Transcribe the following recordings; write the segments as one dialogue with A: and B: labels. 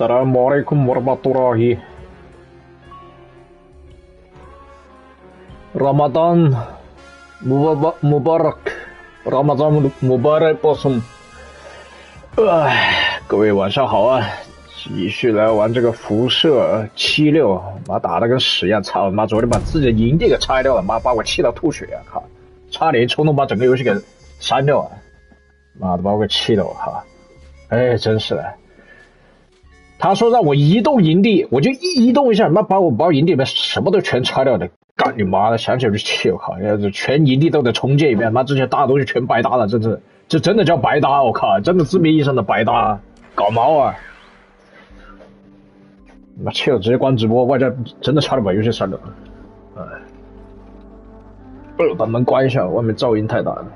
A: Assalamualaikum warahmatullahi Ramadan Mubarak Ramadan Mubarak bossum。各位晚上好啊！继续来玩这个辐射76，妈打得跟屎一样，操妈！昨天把自己的营地给拆掉了，妈把我气到吐血啊！靠，差点冲动把整个游戏给删掉了，妈的把我给气的我靠！哎，真是的。他说让我移动营地，我就移动一下，妈把我营地里面什么都全拆掉了，干你妈的！想起来就气，我靠！全营地都得重建一遍，妈这些大东西全白搭了，这真的叫白搭，我靠！真的字面意义上的白搭，搞毛啊！妈气了，直接关直播，外加真的差点把游戏删了。把门关一下，外面噪音太大了。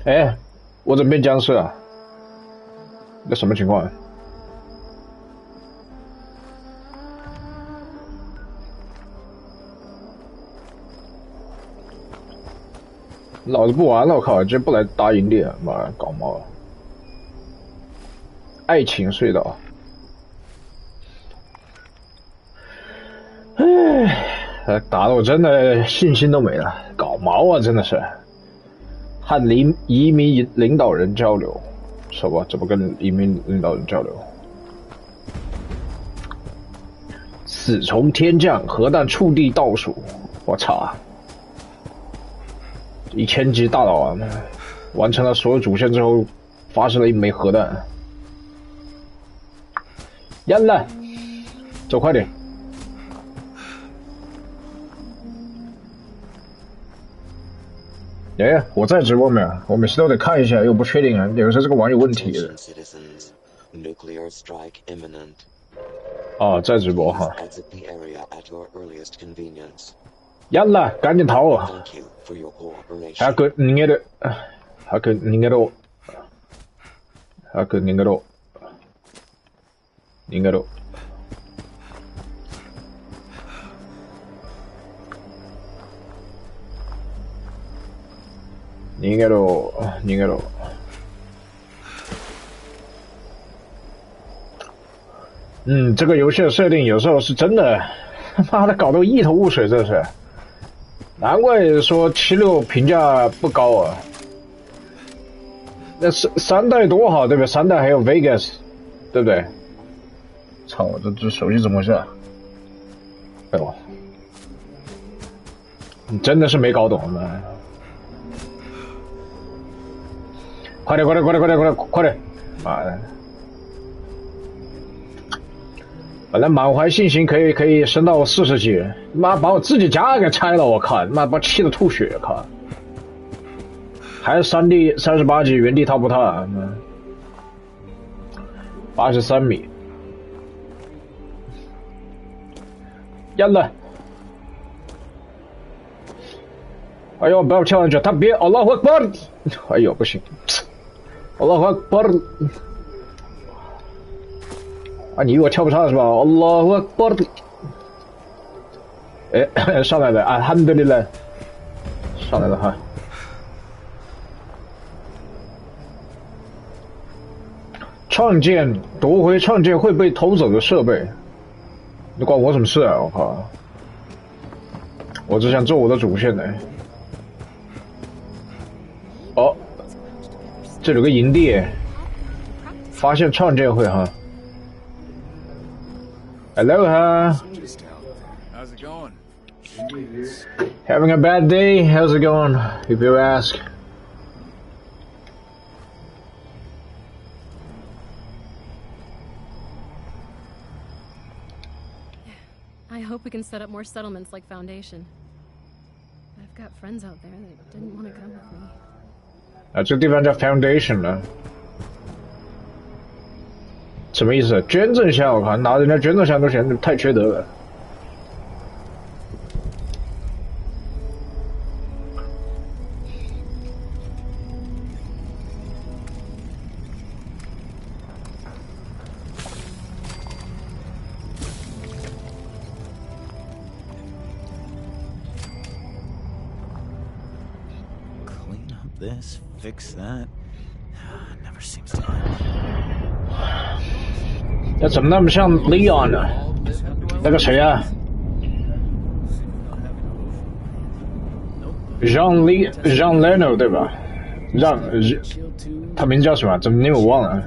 A: 哎，我怎么变僵尸啊？这什么情况？老子不玩了，我靠！直接不来搭营地了，妈搞毛了！爱情隧道，哎，打的我真的信心都没了，搞毛啊！真的是。和移民领导人交流，是吧？怎么跟移民领导人交流？死从天降，核弹触地倒数，我操啊！1000级大佬啊，完成了所有主线之后，发射了一枚核弹。烟了，走快点！哎，我在直播没有？我每次都得看一下，又不确定啊，有时候这个网有问题的。哦，在直播哈。烟了，赶紧逃啊！还有你的，还有你的，还有你的，你的。逃げろ。这个游戏的设定有时候是真的，妈的搞得我一头雾水，这是。难怪说76评价不高啊。那三代多好，对不对？3代还有 Vegas， 对不对？操，这手机怎么回事啊？哎呦，你真的是没搞懂呢。快点！妈的！本来满怀信心可以升到40级，妈把我自己家给拆了，我靠！妈把气得吐血，靠！还是3D 38级原地踏步踏，83米。烟了！哎呦，不要跳上去，他别Allahu Akbar！哎呦，不行。Allahu Akbar！ 啊，你以为我跳不上是吧 ？Allahu Akbar！ 哎，上来了，Alhamdulillah， 上来了哈。创建夺回创建会被偷走的设备，你关我什么事啊？我靠！我只想做我的主线呢。哦。这里有个营地，发现创建会哈。Hello 哈。Having a bad day? How's it going? If you ask.
B: I hope we can set up more settlements like Foundation. I've got friends out there that didn't want to come with me.
A: 这个地方叫 Foundation 了，什么意思？捐赠箱，我靠，拿人家捐赠箱都嫌太缺德了。
C: Clean. this, fix that. Never seems to end.
A: 这怎么那么像 Leon 呢？那个谁啊 ？Jean Leno 对吧？他名字叫什么？怎么那我忘了？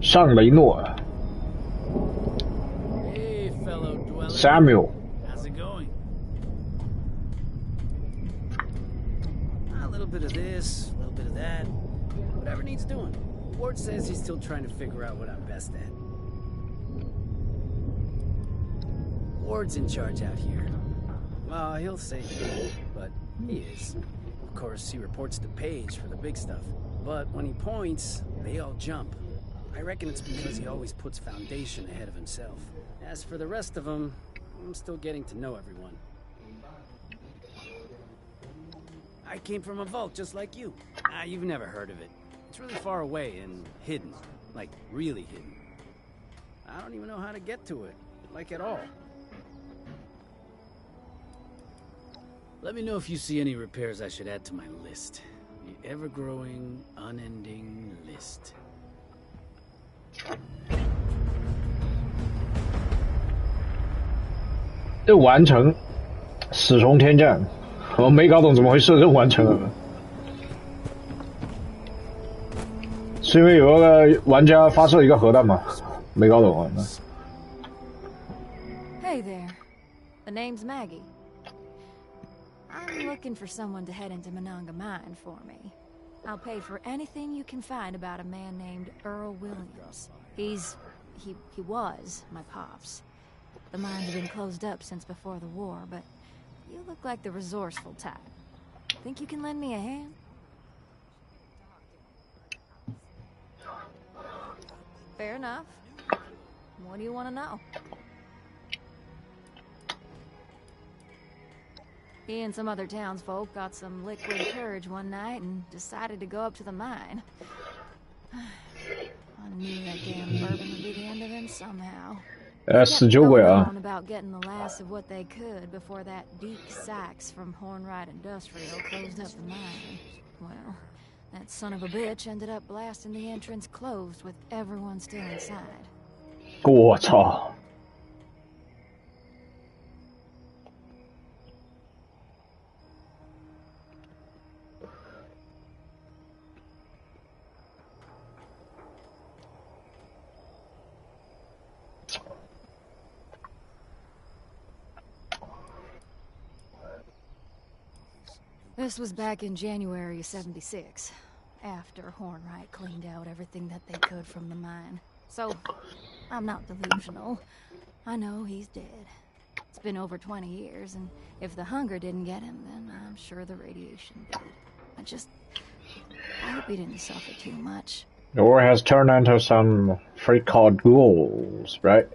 A: 尚雷诺。Samuel.
D: How's it going? A little bit of this, a little bit of that. Whatever needs doing. Ward says he's still trying to figure out what I'm best at. Ward's in charge out here. Well, he'll say he ain't, but he is. Of course, he reports to Paige for the big stuff. But when he points, they all jump. I reckon it's because he always puts Foundation ahead of himself. As for the rest of them, I'm still getting to know everyone. I came from a vault just like you. You've never heard of it. It's really far away and hidden. Like, really hidden. I don't even know how to get to it. Like, at all. Let me know if you see any repairs I should add to my list. The ever-growing, unending list.
A: 任务完成，死从天降。我没搞懂怎么回事，任务完成了。是因为有个玩家发射一个核弹吗？没搞懂啊。
E: Hey there, the name's Maggie. I'm looking for someone to head into Monongah Mine for me. I'll pay for anything you can find about a man named Earl Williams. He was my pops. The mines have been closed up since before the war, but you look like the resourceful type. Think you can lend me a hand? Fair enough. What do you want to know? He and some other townsfolk got some liquid courage one night and decided to go up to the mine. I knew that damn bourbon would be the end of him somehow.
A: 死酒鬼啊
E: about getting the last of what they could before that Deke Sachs from Hornwright Industrial closed up the mine. Well, that son of a bitch ended up blasting the entrance closed with everyone still inside.
A: 我操！This
E: was back in January of '76, after Hornwright cleaned out everything that they could from the mine. So, I'm not delusional. I know he's dead. It's been over 20 years, and if the hunger didn't get him, then I'm sure the radiation did. I hope he didn't suffer too much.
A: The war has turned into some freak called ghouls, right?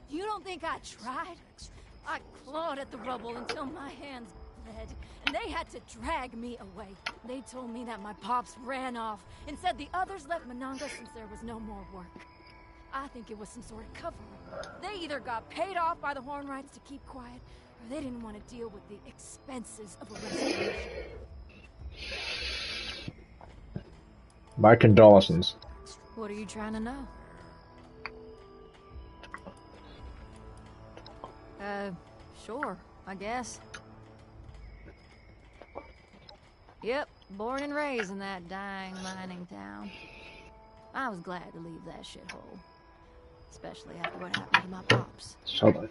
E: You don't think I tried? I clawed at the rubble until my hands bled, and they had to drag me away. They told me that my pops ran off and said the others left Monongah since there was no more work. I think it was some sort of cover-up. They either got paid off by the Hornwrights to keep quiet, or they didn't want to deal with the expenses of a restoration.
A: My condolences.
E: What are you trying to know? Sure, I guess. Yep, born and raised in that dying mining town. I was glad to leave that shithole. Especially after what happened to my pops.
A: So bad.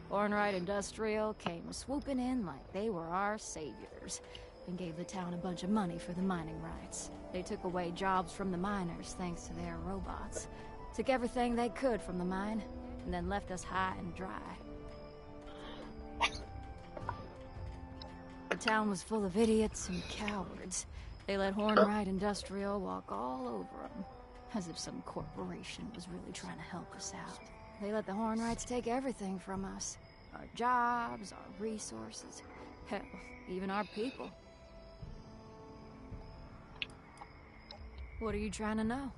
E: Hornwright Industrial came swooping in like they were our saviors and gave the town a bunch of money for the mining rights. They took away jobs from the miners thanks to their robots. Took everything they could from the mine and then left us high and dry. The town was full of idiots and cowards. They let Hornwright Industrial walk all over them, as if some corporation was really trying to help us out. They let the Hornwrights take everything from us. Our jobs, our resources, hell, even our people. What are you trying to know?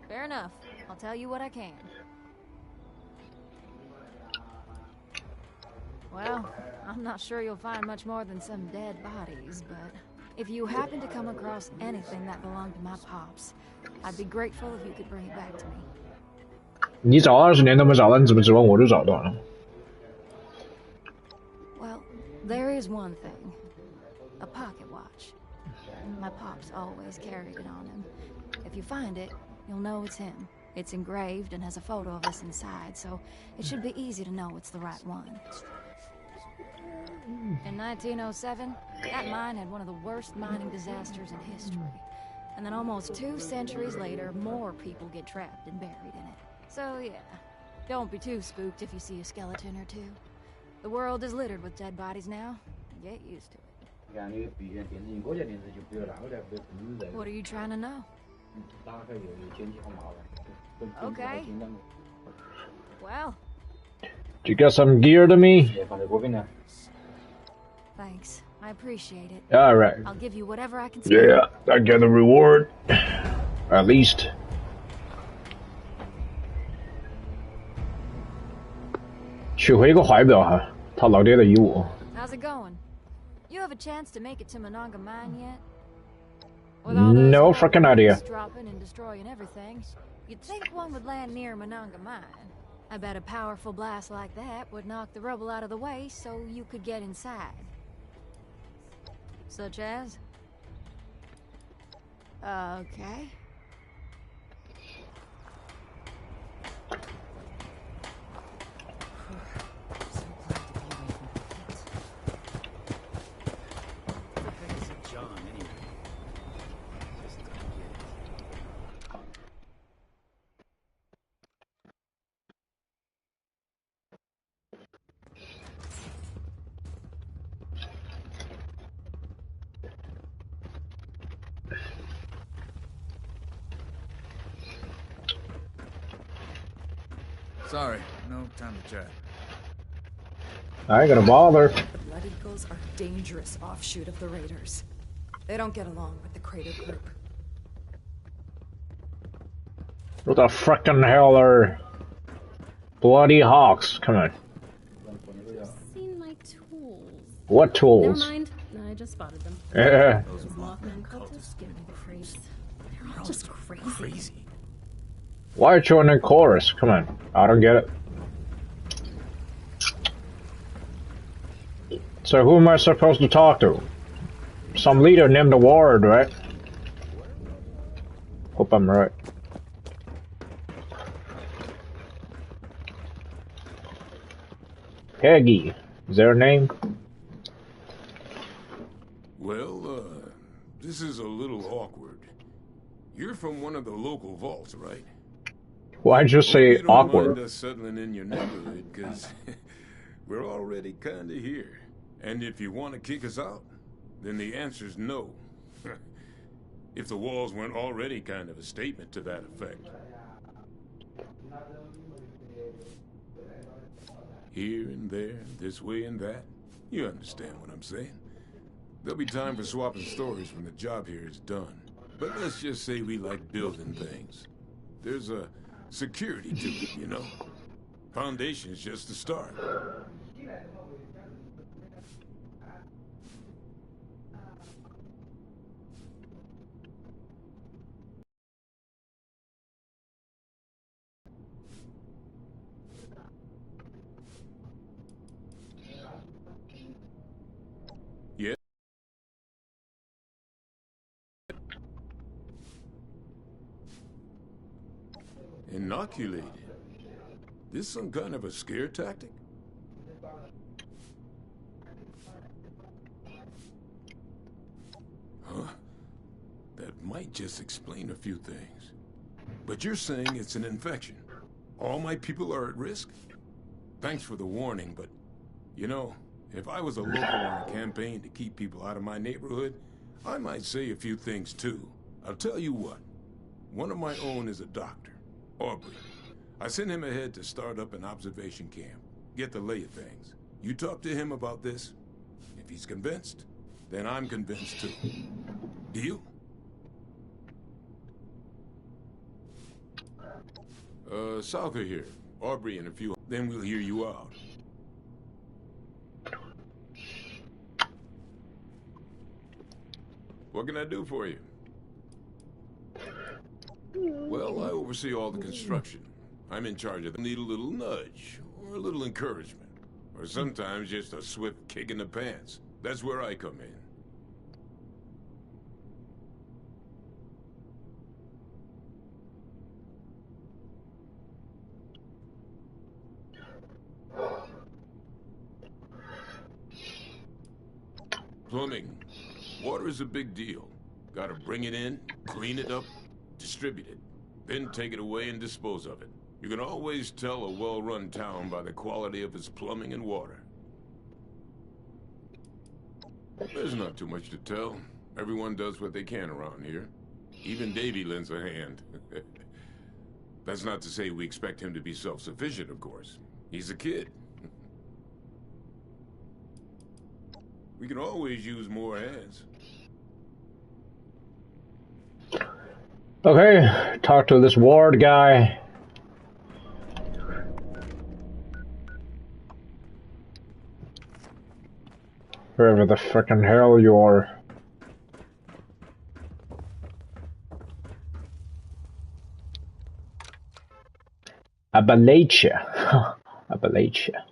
E: Fair enough. I'll tell you what I can. Well, I'm not sure you'll find much more than some dead bodies, but if you happen to come across anything that belonged to my pops, I'd be grateful if you could bring it back to me.
A: 你找20年都没找到，你怎么指望我就找到了？
E: Well, there is one thing. A pocket watch. My pops always carried it on him. If you find it, you'll know it's him. It's engraved and has a photo of us inside, so it should be easy to know it's the right one. In 1907, that mine had one of the worst mining disasters in history. And then almost 2 centuries later, more people get trapped and buried in it. So yeah, don't be too spooked if you see a skeleton or two. The world is littered with dead bodies now. Get used to it. What are you trying to know? Okay. Well.
A: Do you got some gear to me?
E: Thanks. I appreciate it.
A: All right.
E: I'll give you whatever I can spare.
A: Yeah, I get the reward. At least. 取回个怀表哈，他老爹的遗物。
E: How's it going? You have a chance to make it to Monongah Mine yet? With all those
A: No freaking idea.
E: dropping and destroying everything, you'd think one would land near Monongah Mine. I bet a powerful blast like that would knock the rubble out of the way so you could get inside. Such as? Okay.
F: Sorry, no time to chat.
A: I ain't gonna bother.
G: Blood Eagles are a dangerous offshoot of the Raiders. They don't get along with the Crater Group.
A: What the frickin' hell are bloody hawks? Come on.
B: Seen my tools.
A: What
B: Never
A: tools?
B: mind. I just spotted them.
A: Yeah.
B: Those Mothman cultists give me the creeps. They're all just crazy.
A: Why join in chorus? Come on. I don't get it. So who am I supposed to talk to? Some leader named Ward, right? Hope I'm right. Peggy. Is there a name?
H: Well, this is a little awkward. You're from one of the local vaults, right?
A: Why'd you say
H: you don't
A: awkward?
H: mind us settling in your neighborhood, because we're already kind of here. And if you want to kick us out, then the answer's no. If the walls weren't already kind of a statement to that effect. Here and there, this way and that. You understand what I'm saying. There'll be time for swapping stories when the job here is done. But let's just say we like building things. There's a security to it, you know? Foundation's just the start. Yeah? Inoculated? This some kind of a scare tactic? Huh? That might just explain a few things. But you're saying it's an infection. All my people are at risk? Thanks for the warning, but, you know, if I was a local on a campaign to keep people out of my neighborhood, I might say a few things too. I'll tell you what. One of my own is a doctor, Aubrey. I sent him ahead to start up an observation camp, get the lay of things. You talk to him about this. If he's convinced, then I'm convinced too. Deal? South of here. Aubrey and a few. Then we'll hear you out. What can I do for you? Well, I oversee all the construction. I'm in charge of them. Need a little nudge, or a little encouragement, or sometimes just a swift kick in the pants. That's where I come in. Plumbing. Water is a big deal. Gotta bring it in, clean it up, distribute it, then take it away and dispose of it. You can always tell a well-run town by the quality of its plumbing and water. There's not too much to tell. Everyone does what they can around here. Even Davy lends a hand. That's not to say we expect him to be self-sufficient, of course. He's a kid. We can always use more hands.
A: Okay, talk to this ward guy. Wherever the frickin' hell you are. Appalachia. Appalachia.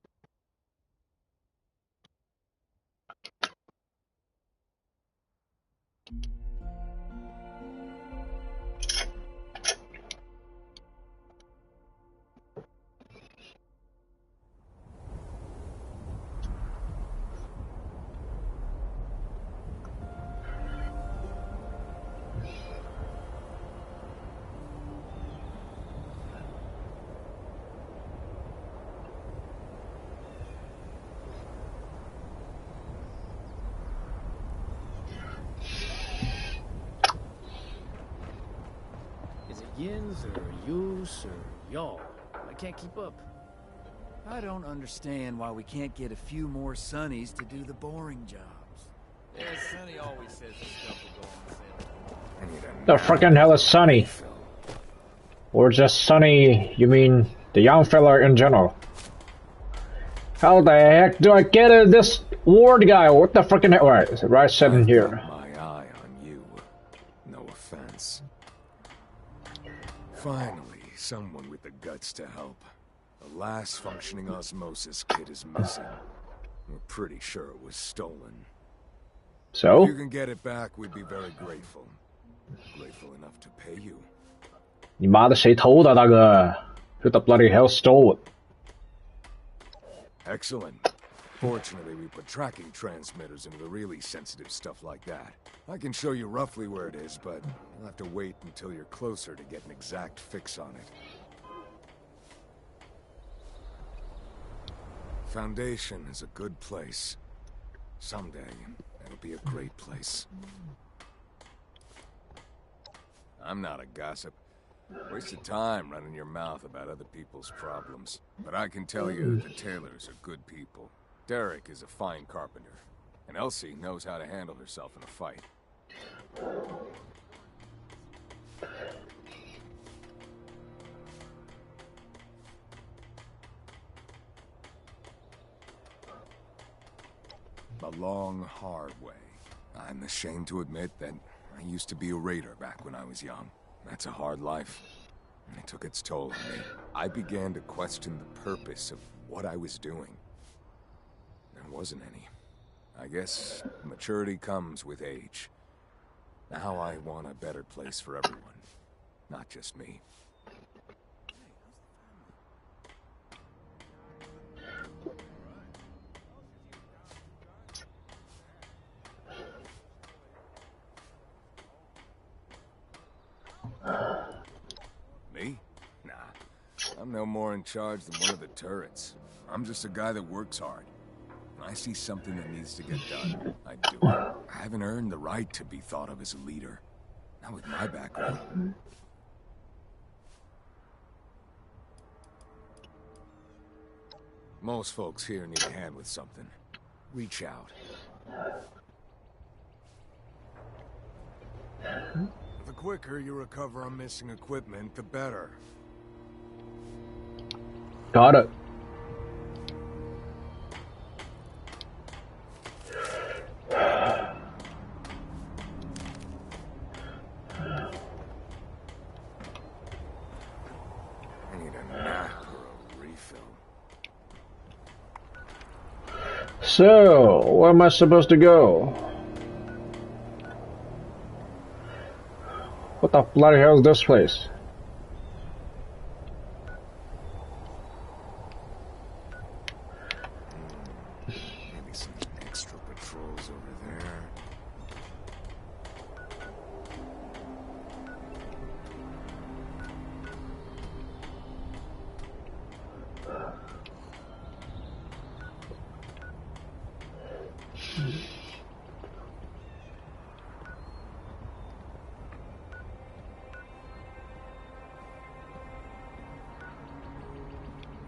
D: Yins or use or y'all. I can't keep up.
C: I don't understand why we can't get a few more Sonnies to do the boring jobs.
F: Yeah, Sonny always says the stuff will go on sale.
A: The frickin' hell is Sonny? Or just Sonny, you mean the young fella in general? How the heck do I get this ward guy? What the frickin' hell? Alright, right 7 here.
I: My eye on you. No offense. Finally, someone with the guts to help. The last functioning osmosis kit is missing. We're pretty sure it was stolen.
A: So?
I: If you can get it back, we'd be very grateful. Grateful enough to pay you.
A: 你妈的谁偷的大哥 ？Who the bloody hell stole it?
I: Excellent. Fortunately, we put tracking transmitters into the really sensitive stuff like that. I can show you roughly where it is, but you'll have to wait until you're closer to get an exact fix on it. Foundation is a good place. Someday, it'll be a great place. I'm not a gossip. Waste of time running your mouth about other people's problems. But I can tell you that the Taylors are good people. Derek is a fine carpenter. And Elsie knows how to handle herself in a fight. A long, hard way. I'm ashamed to admit that I used to be a raider back when I was young. That's a hard life. It took its toll on me. I began to question the purpose of what I was doing. There wasn't any. I guess maturity comes with age. Now I want a better place for everyone, not just me. Me? Nah. I'm no more in charge than one of the turrets. I'm just a guy that works hard. When I see something that needs to get done, I do it. I haven't earned the right to be thought of as a leader. Not with my background. Most folks here need a hand with something. Reach out. The quicker you recover on missing equipment, the better.
A: Got it.
I: I need a nap or a refill.
A: So, where am I supposed to go? What the bloody hell is this place?
I: Maybe some extra patrols over there.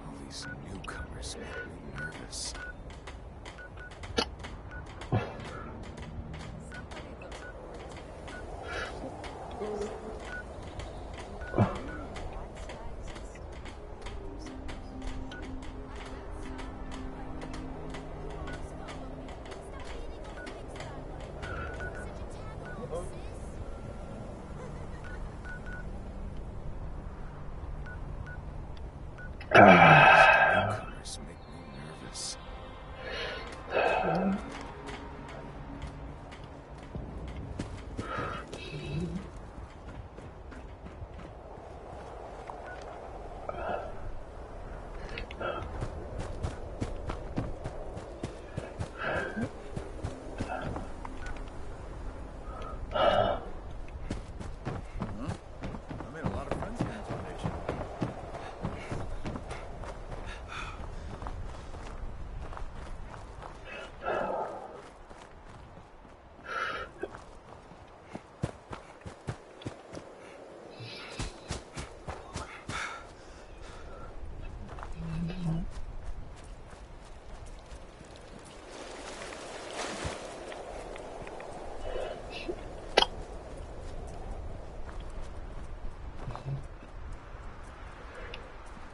I: All these newcomers make me nervous. Newcomers make me nervous.
F: I made a lot of friends in the Foundation.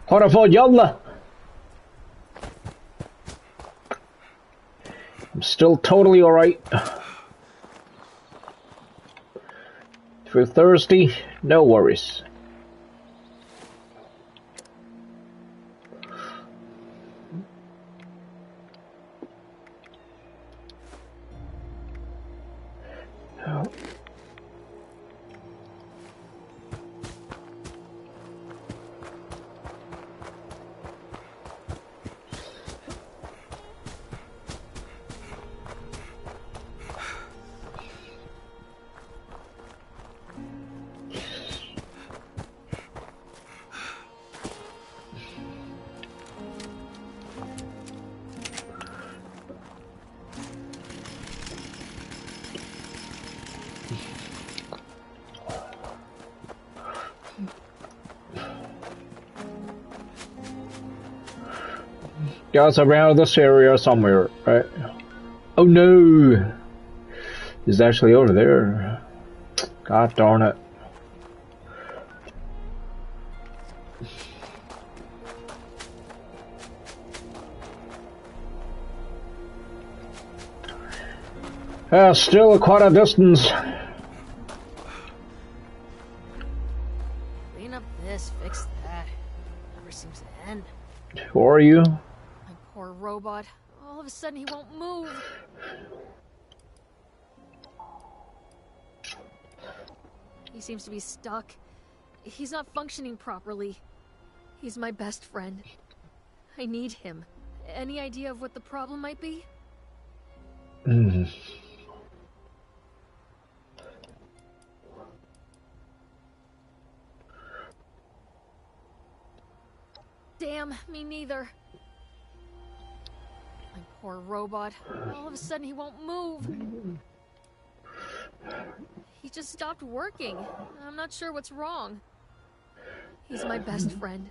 A: Haraford, yalla! I'm still totally alright. If you're thirsty, no worries. Guys around this area somewhere, right? Oh no! He's actually over there. God darn it. Still quite a distance.
B: Clean up this, fix that. Never seems to end.
A: Who are you?
B: My poor robot. All of a sudden he won't move. He seems to be stuck. He's not functioning properly. He's my best friend. I need him. Any idea of what the problem might be? Damn, me neither. My poor robot. All of a sudden he won't move. He just stopped working. I'm not sure what's wrong. He's my best friend.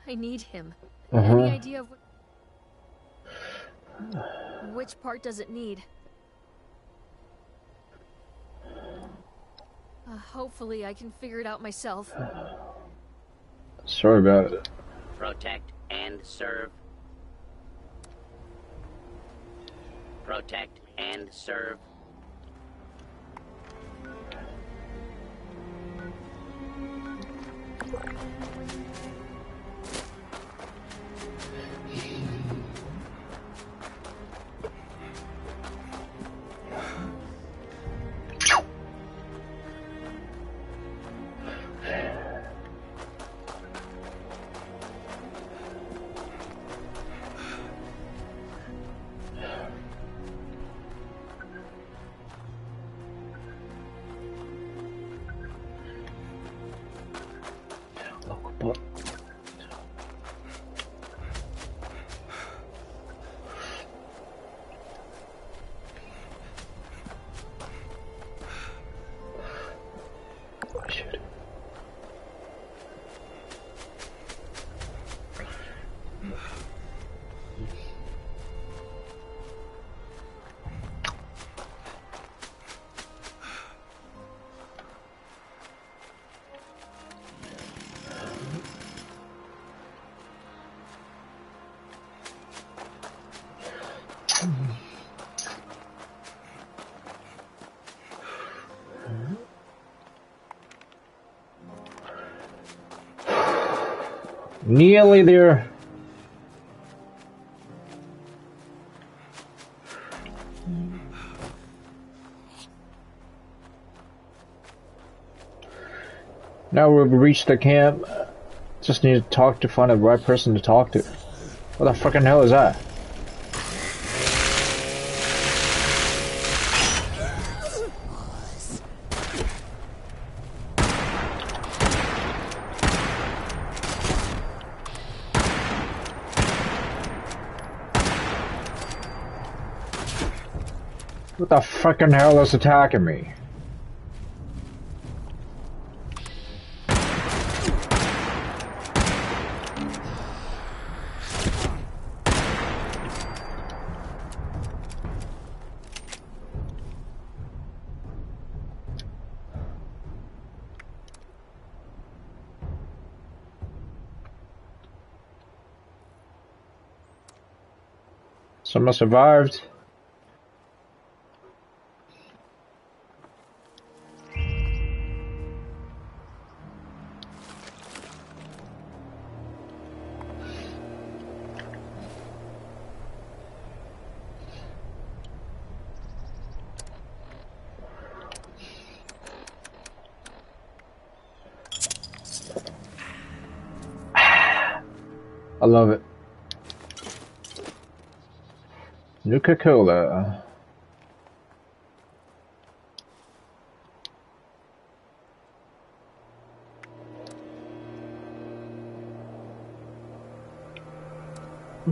B: I need him. Any idea of which part does it need? Hopefully I can figure it out myself.
A: Sorry about it.
J: Protect and serve. Protect and serve.
A: Nearly there. Now we've reached the camp. Just need to find the right person to talk to. What the fucking hell is that? What the fucking hell is attacking me? Someone survived. I love it. Nuka-Cola.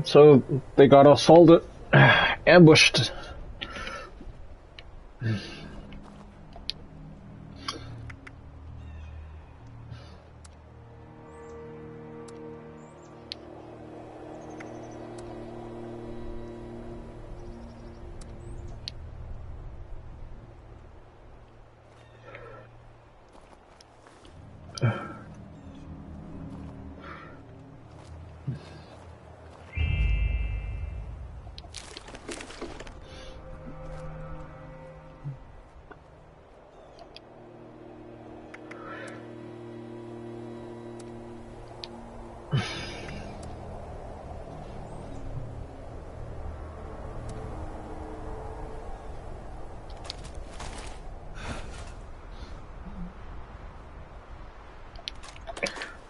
A: So they got assaulted, ambushed.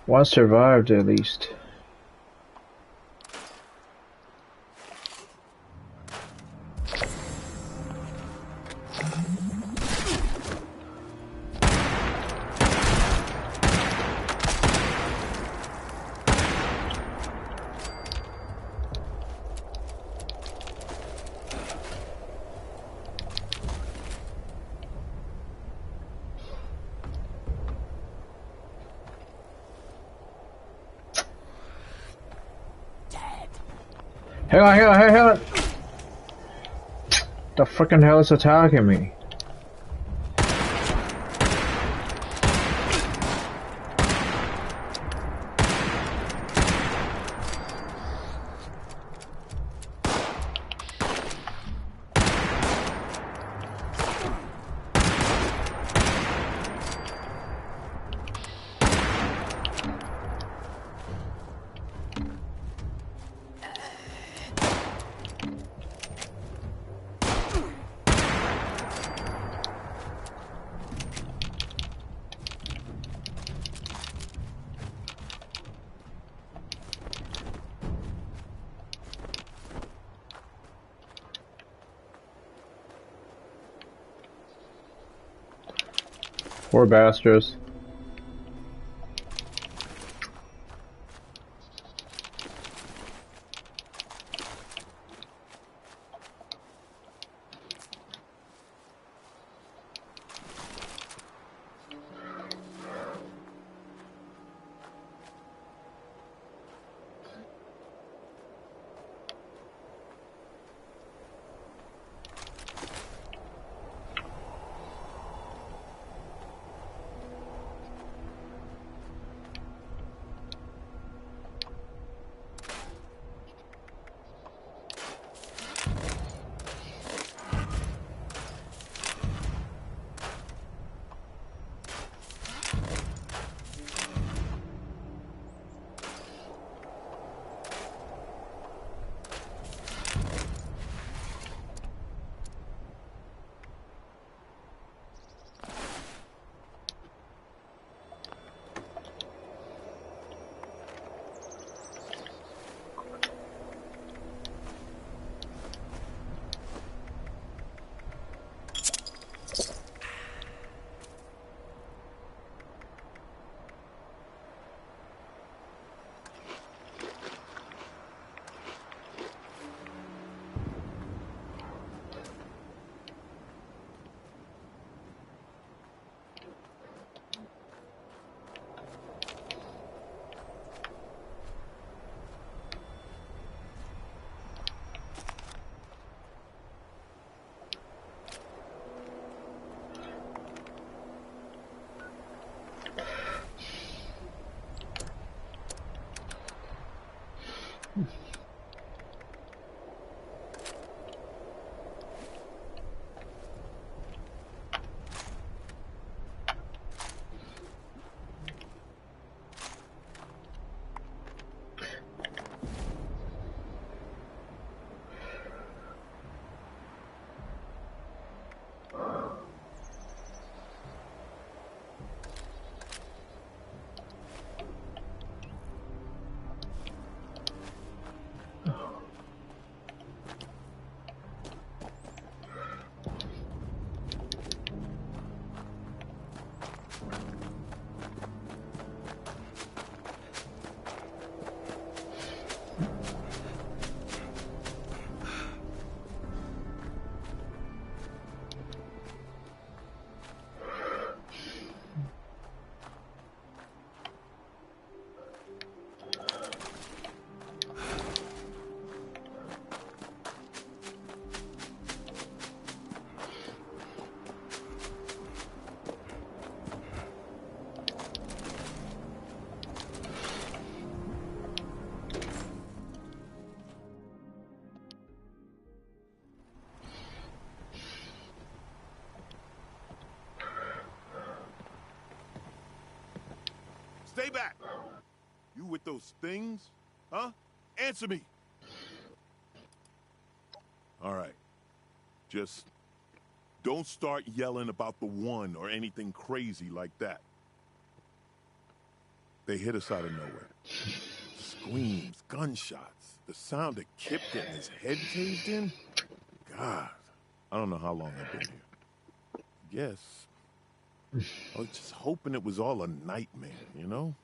A: One survived at least. Hang on, hang on, hang on. The freaking hell is attacking me? Poor bastards.
K: Stay back! You with those things? Huh? Answer me! Alright. Just don't start yelling about the one or anything crazy like that. They hit us out of nowhere. Screams, gunshots, the sound of Kip getting his head caved in. God, I don't know how long I've been here. Guess I was just hoping it was all a nightmare, you know?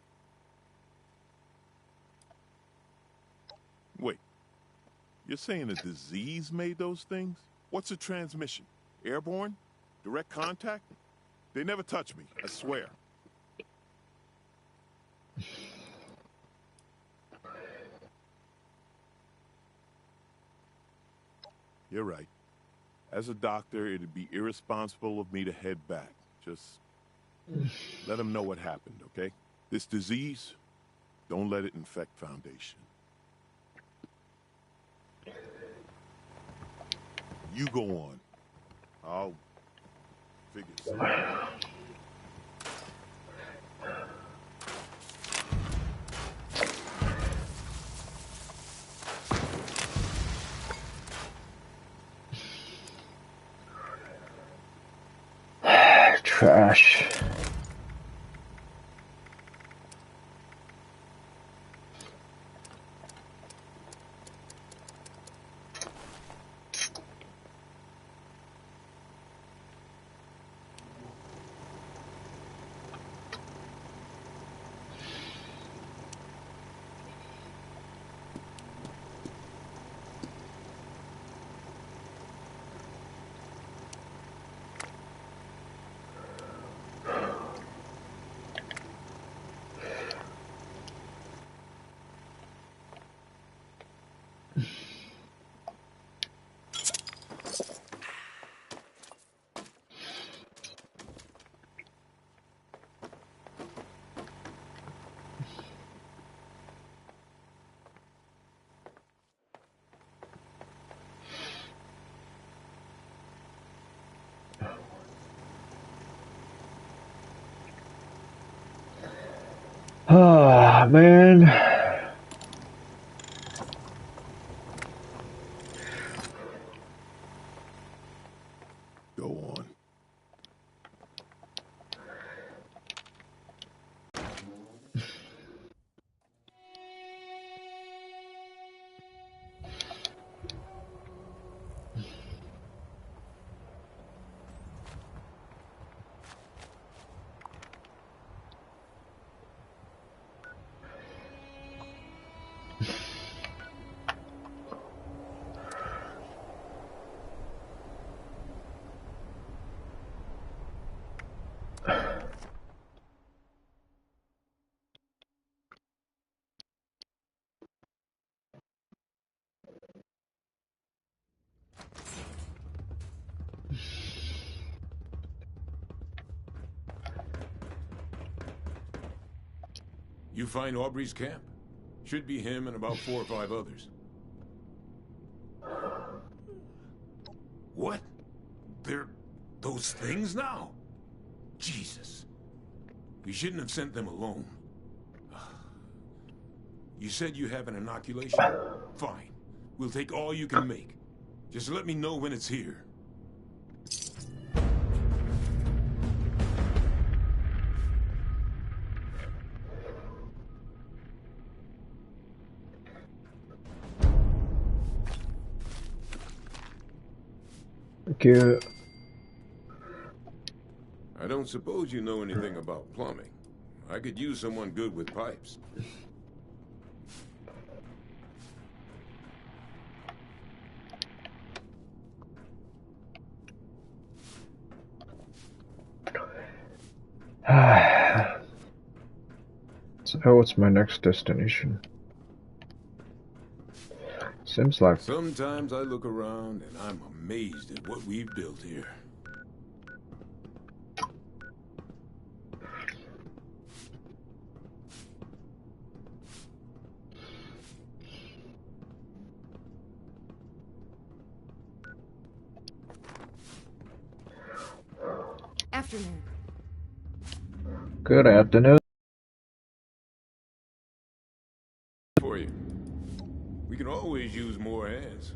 K: Wait, you're saying a disease made those things? What's a transmission? Airborne? Direct contact? They never touch me, I swear. You're right. As a doctor, it'd be irresponsible of me to head back. Just let them know what happened, okay? This disease, don't let it infect Foundation. You go on. I'll figure something out.
A: Trash. Ah, man.
K: Go on.
H: You find Aubrey's camp? Should be him and about 4 or 5 others. What? They're those things now? Jesus. We shouldn't have sent them alone. You said you have an inoculation? Fine. We'll take all you can make. Just let me know when it's here.
A: Good.
H: I don't suppose you know anything about plumbing. I could use someone good with pipes.
A: So what's my next destination? Seems like...
H: Sometimes I look around and I'm amazed at what we've built here.
G: Afternoon.
A: Good afternoon.
H: For you. We can always use more hands.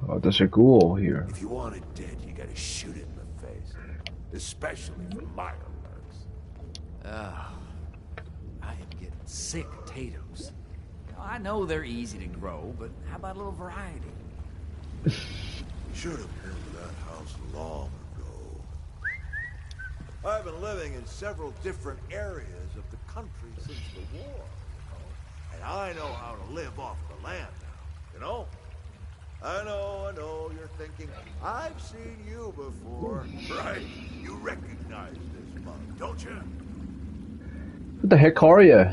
A: Oh, there's a ghoul here.
L: If you want it dead, you gotta shoot it in the face. Especially for minor marks.
D: Oh, I am getting sick of potatoes. You know, I know they're easy to grow, but how about a little variety?
L: Should have built that house long ago. I've been living in several different areas of the country since the war, you know? And I know how to live off the land now, you know? I know, you're thinking, I've seen you before. Right, you recognize this mug, don't you?
A: Who the heck are you?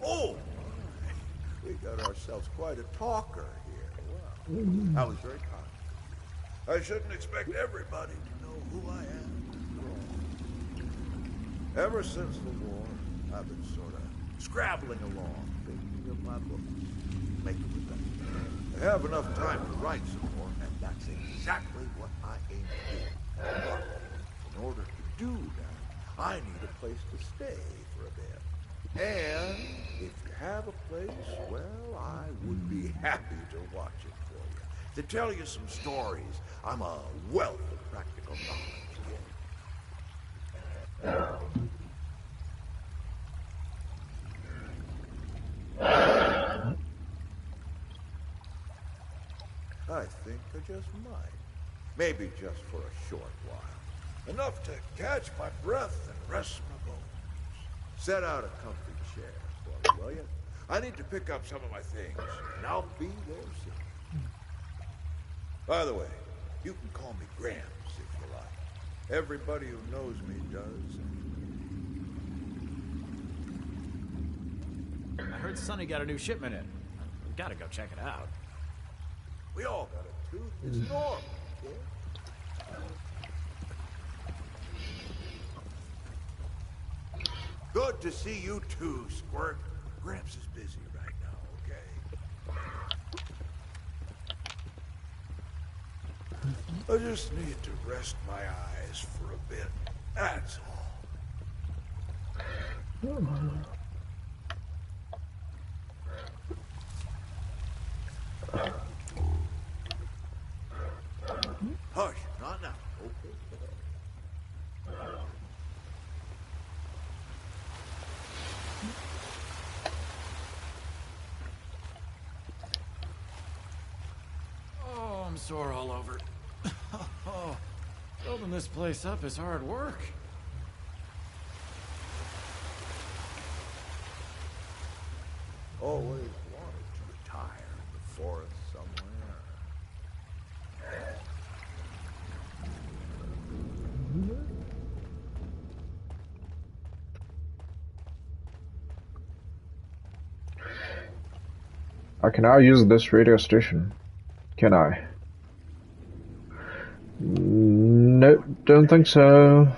L: Oh, I was very kind. I shouldn't expect everybody to know who I am. Ever since the war, I've been sort of scrabbling along, thinking of my books, making it better. I have enough time to write some more, and that's exactly what I aim to do. But in order to do that, I need a place to stay for a bit. And if you have a place, well, I would be happy to watch it for you. To tell you some stories. I'm a wealth of practical knowledge, kid. I think I just might. Maybe just for a short while. Enough to catch my breath and rest my bones. Set out a comfy chair for me, will you? I need to pick up some of my things, and I'll be there soon. By the way, you can call me Gramps if you like. Everybody who knows me does.
C: I heard Sonny got a new shipment in. We gotta go check it out.
L: We all got a tooth. It's normal, kid. Good to see you too, Squirt. Gramps is busy right now, okay? I just need to rest my eyes for a bit. That's all. Hush, not now. Okay.
C: Oh, I'm sore all over. Oh, building this place up is hard work.
L: Always wanted to retire in the forest somewhere.
A: I can now use this radio station. Can I? Nope, don't think so.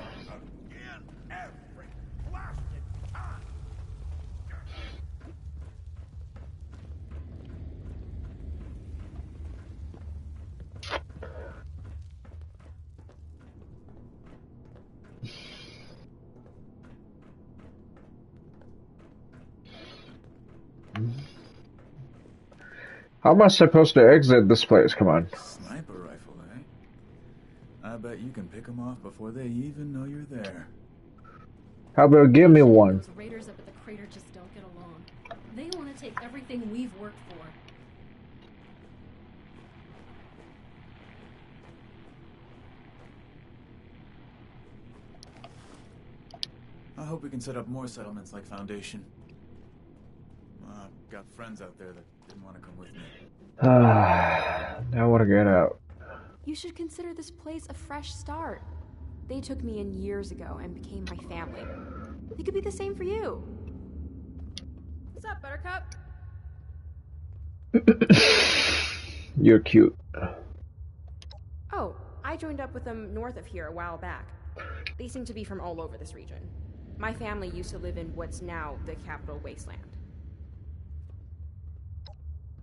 A: How am I supposed to exit this place? Come on.
C: Sniper rifle, eh? I bet you can pick them off before they even know you're there.
A: How about give me one?
B: Those raiders up at the crater just don't get along. They want to take everything we've worked for.
C: I hope we can set up more settlements like Foundation. I've got friends out there that didn't want to come with me.
A: Now I want to get out.
M: You should consider this place a fresh start. They took me in years ago and became my family. They could be the same for you. What's up, Buttercup?
A: You're cute.
M: Oh, I joined up with them north of here a while back. They seem to be from all over this region. My family used to live in what's now the capital wasteland.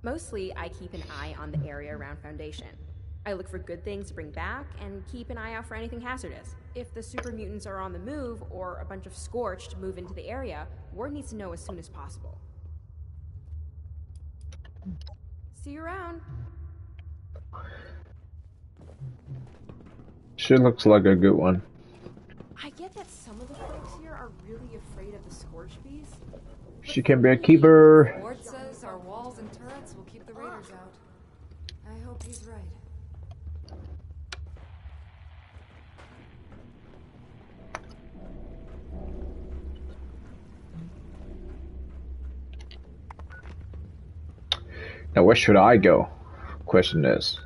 M: Mostly, I keep an eye on the area around Foundation. I look for good things to bring back and keep an eye out for anything hazardous. If the super mutants are on the move or a bunch of Scorched move into the area, Ward needs to know as soon as possible. See you around.
A: She looks like a good one.
M: I get that some of the folks here are really afraid of the Scorch bees.
A: She can be a keeper.
G: Ward says our walls and turrets will keep the raiders out. I hope he's right.
A: Now where should I go? Question is.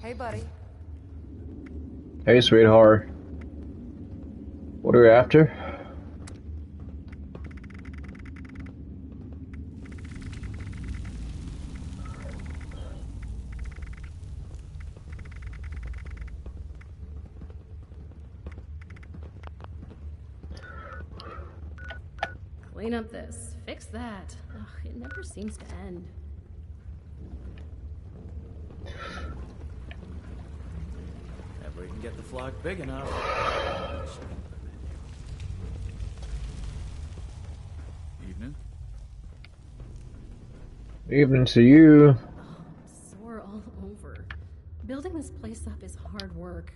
G: Hey, buddy.
A: Hey, sweetheart. What are you after?
N: Clean up this, fix that. Ugh, it never seems to end.
C: If we can get the flock big enough. Evening.
A: Evening to you.
N: Sore all over. Building this place up is hard work.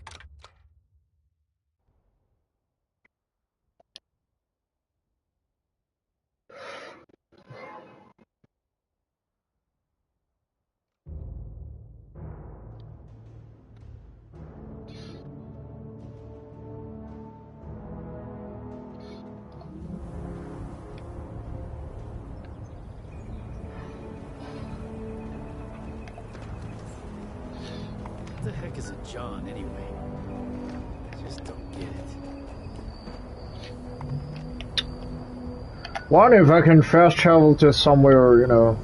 D: What the heck is a John, anyway? I just don't get it.
A: Wonder if I can fast travel to somewhere, you know.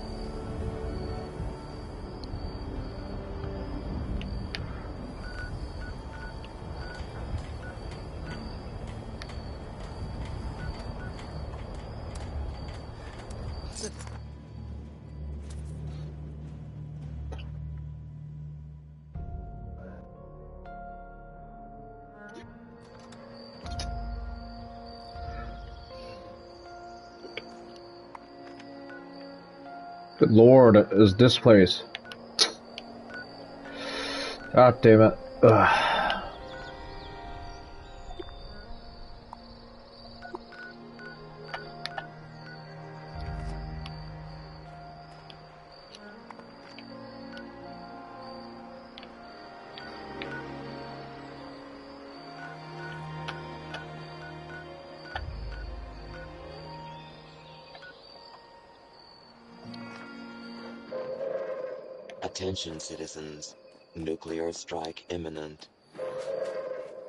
A: Good lord, is this place? God damn it. Ugh.
O: Attention citizens, nuclear strike imminent.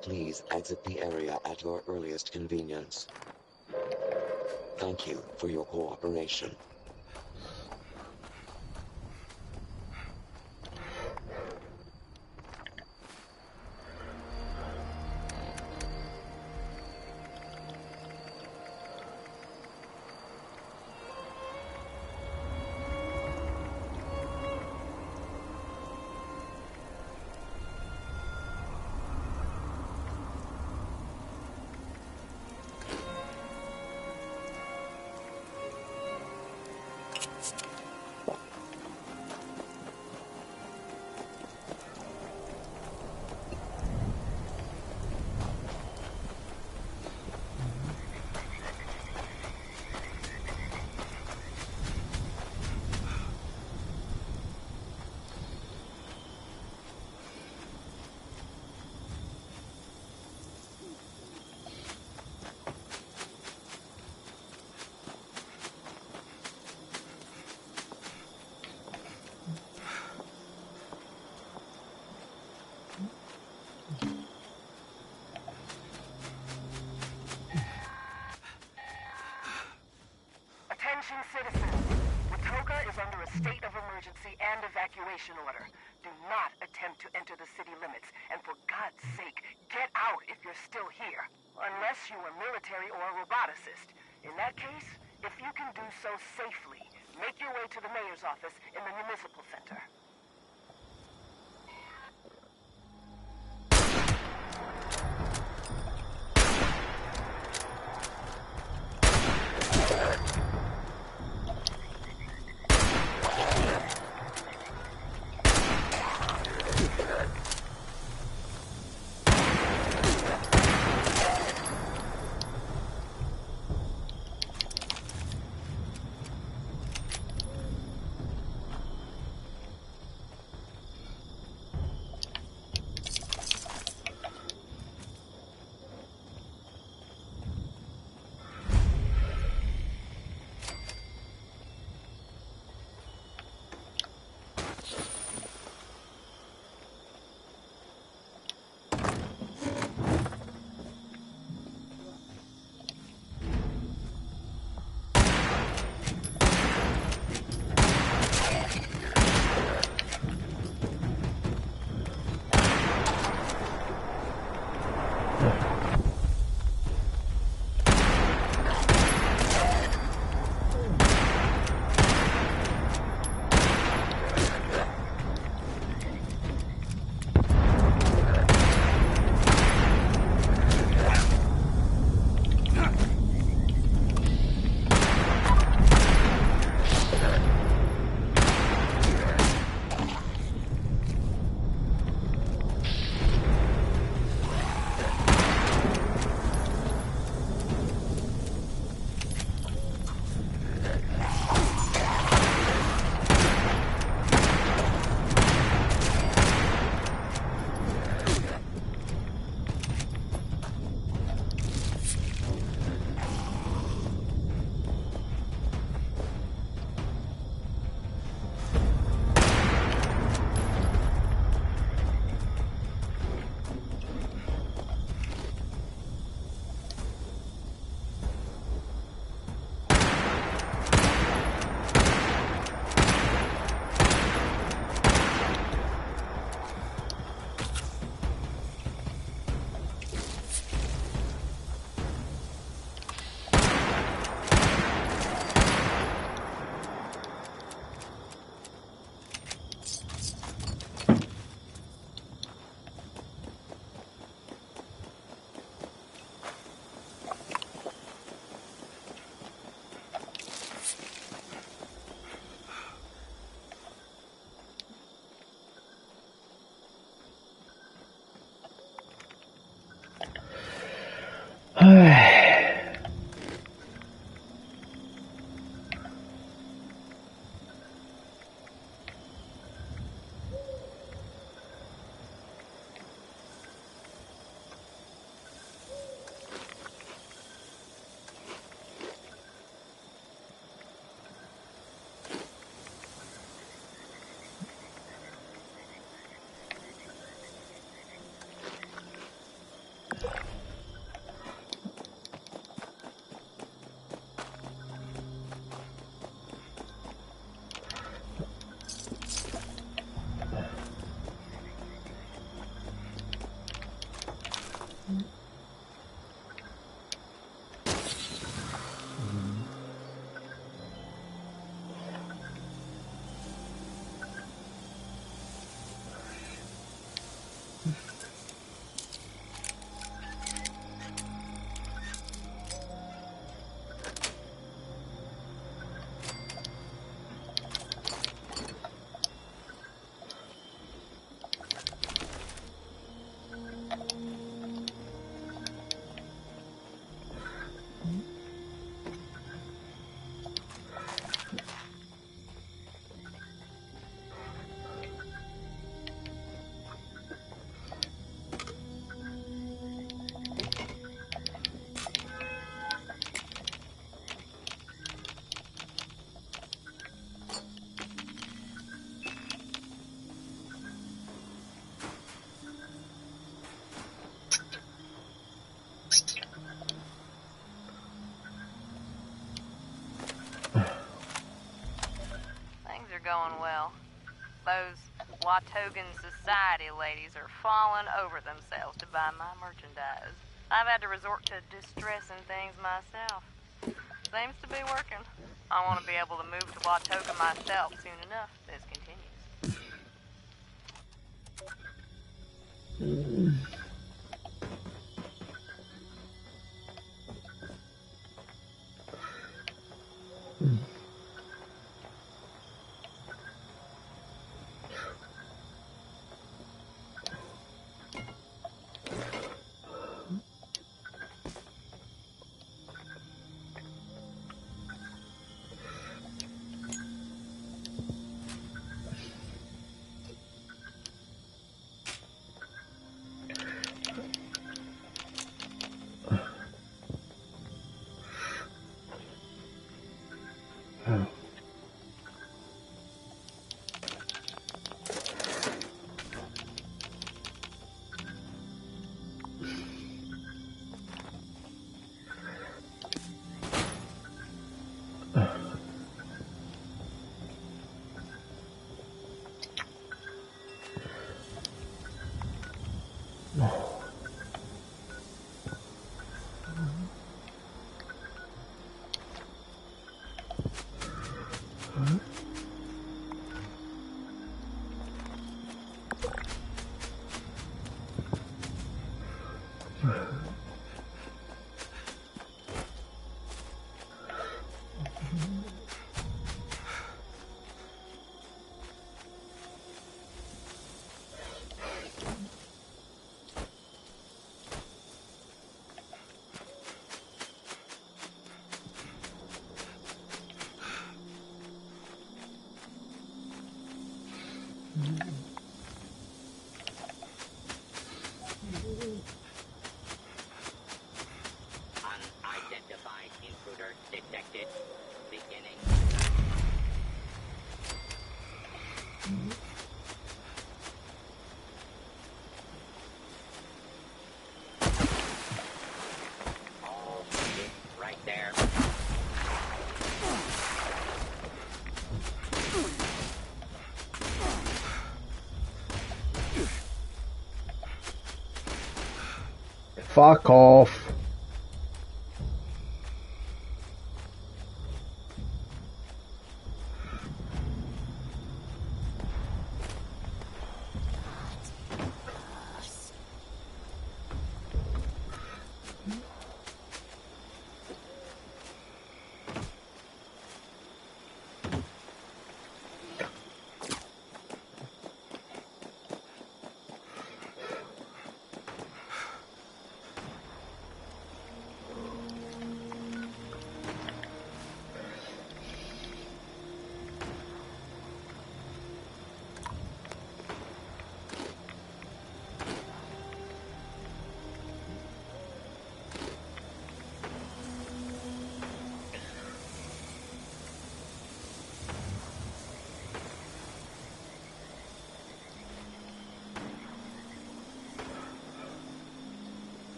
O: Please exit the area at your earliest convenience. Thank you for your cooperation.
P: Attention citizens. Watoga is under a state of emergency and evacuation order. Do not attempt to enter the city limits, and for God's sake, get out if you're still here. Unless you are military or a roboticist. In that case, if you can do so safely, make your way to the mayor's office in the municipal center.
Q: Those Watogan Society ladies are falling over themselves to buy my merchandise. I've had to resort to distressing things myself. Seems to be working. I want to be able to move to Watoga myself soon enough. This continues.
J: Unidentified intruder detected. Beginning. All right there.
A: Fuck off.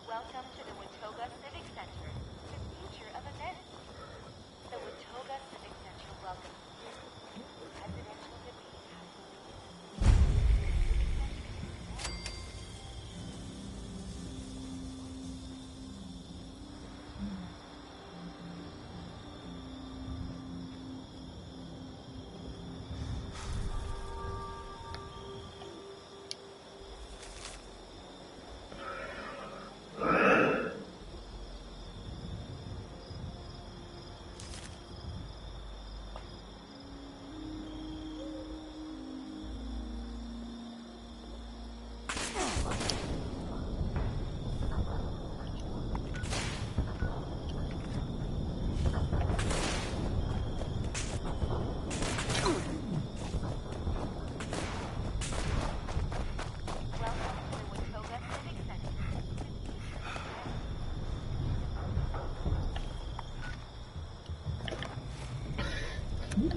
R: Welcome to the Watoga Civic Center, the future of events. The Watoga Civic Center welcomes you. Presidential debate has Watoga's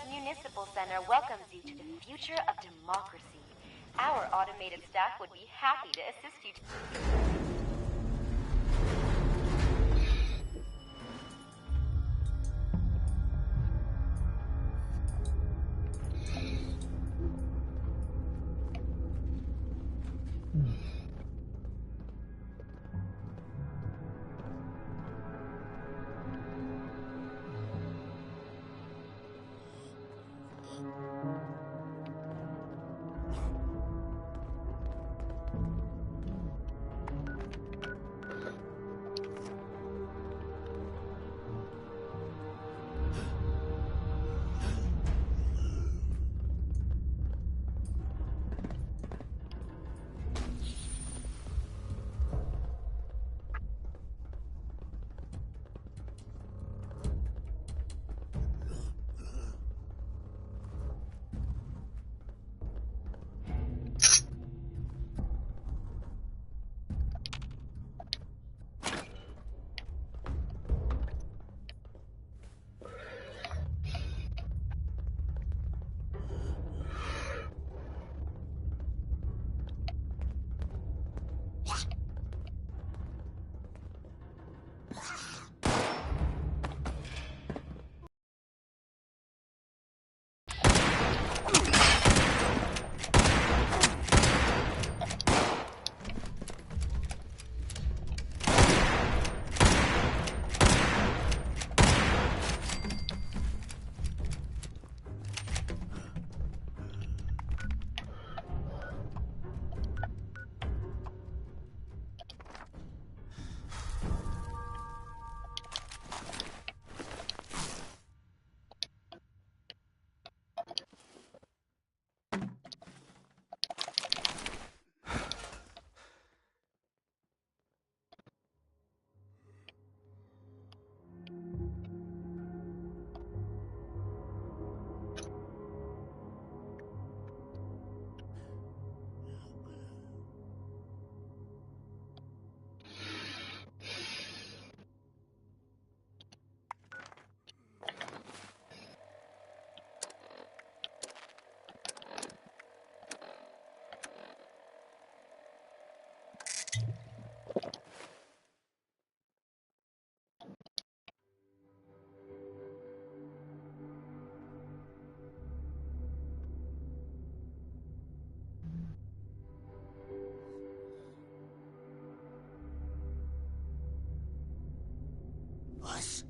R: Municipal Center welcomes you to the future of democracy. Our automated staff would be happy to assist you.
S: Us.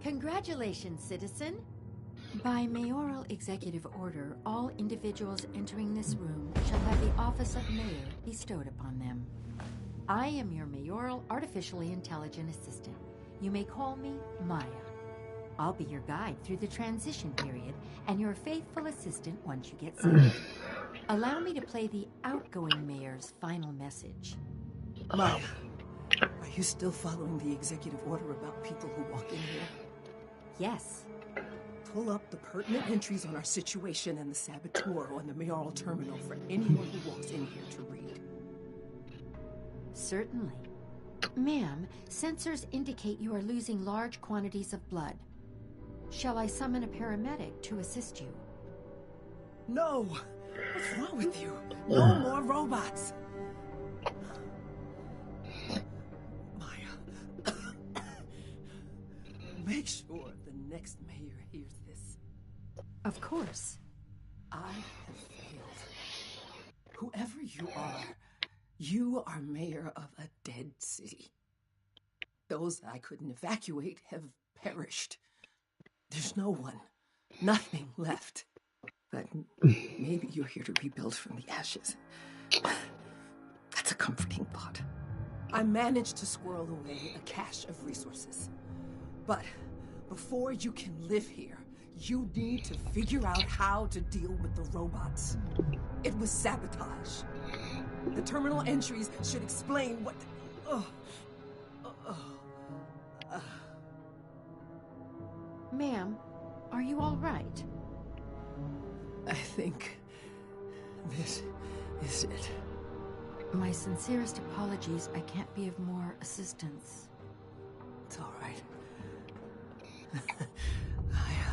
T: Congratulations, citizen. By mayoral executive order, all individuals entering this room shall have the office of mayor bestowed upon them. I am your mayoral artificially intelligent assistant. You may call me Maya. I'll be your guide through the transition period and your faithful assistant once you get settled. Allow me to play the outgoing mayor's final message.
U: Maya, are you still following the executive order about people who walk in here?
T: Yes.
P: pull up the pertinent entries on our situation and the saboteur on the mayoral terminal for anyone who walks in here to read.
T: Certainly. Ma'am, sensors indicate you are losing large quantities of blood. Shall I summon a paramedic to assist you?
P: No! What's wrong with you? No more robots! Maya. Make sure the next mayor hears this.
T: Of course.
P: I have failed. Whoever you are mayor of a dead city. Those I couldn't evacuate have perished. There's no one, nothing left. But maybe you're here to rebuild from the ashes. That's a comforting thought. I managed to squirrel away a cache of resources. But before you can live here, you need to figure out how to deal with the robots. It was sabotage. The terminal entries should explain what...
T: Ma'am, are you all right?
P: I think this is it.
T: My sincerest apologies. I can't be of more assistance.
P: It's all right.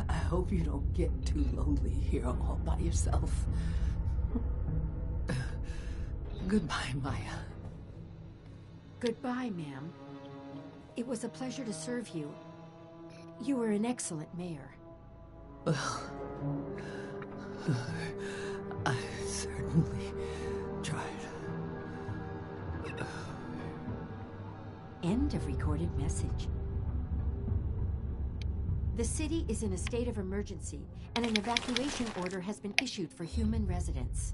P: I hope you don't get too lonely here all by yourself. Goodbye, Maya.
T: Goodbye, ma'am. It was a pleasure to serve you. You were an excellent mayor.
P: Well, I certainly tried.
T: End of recorded message. The city is in a state of emergency, and an evacuation order has been issued for human residents.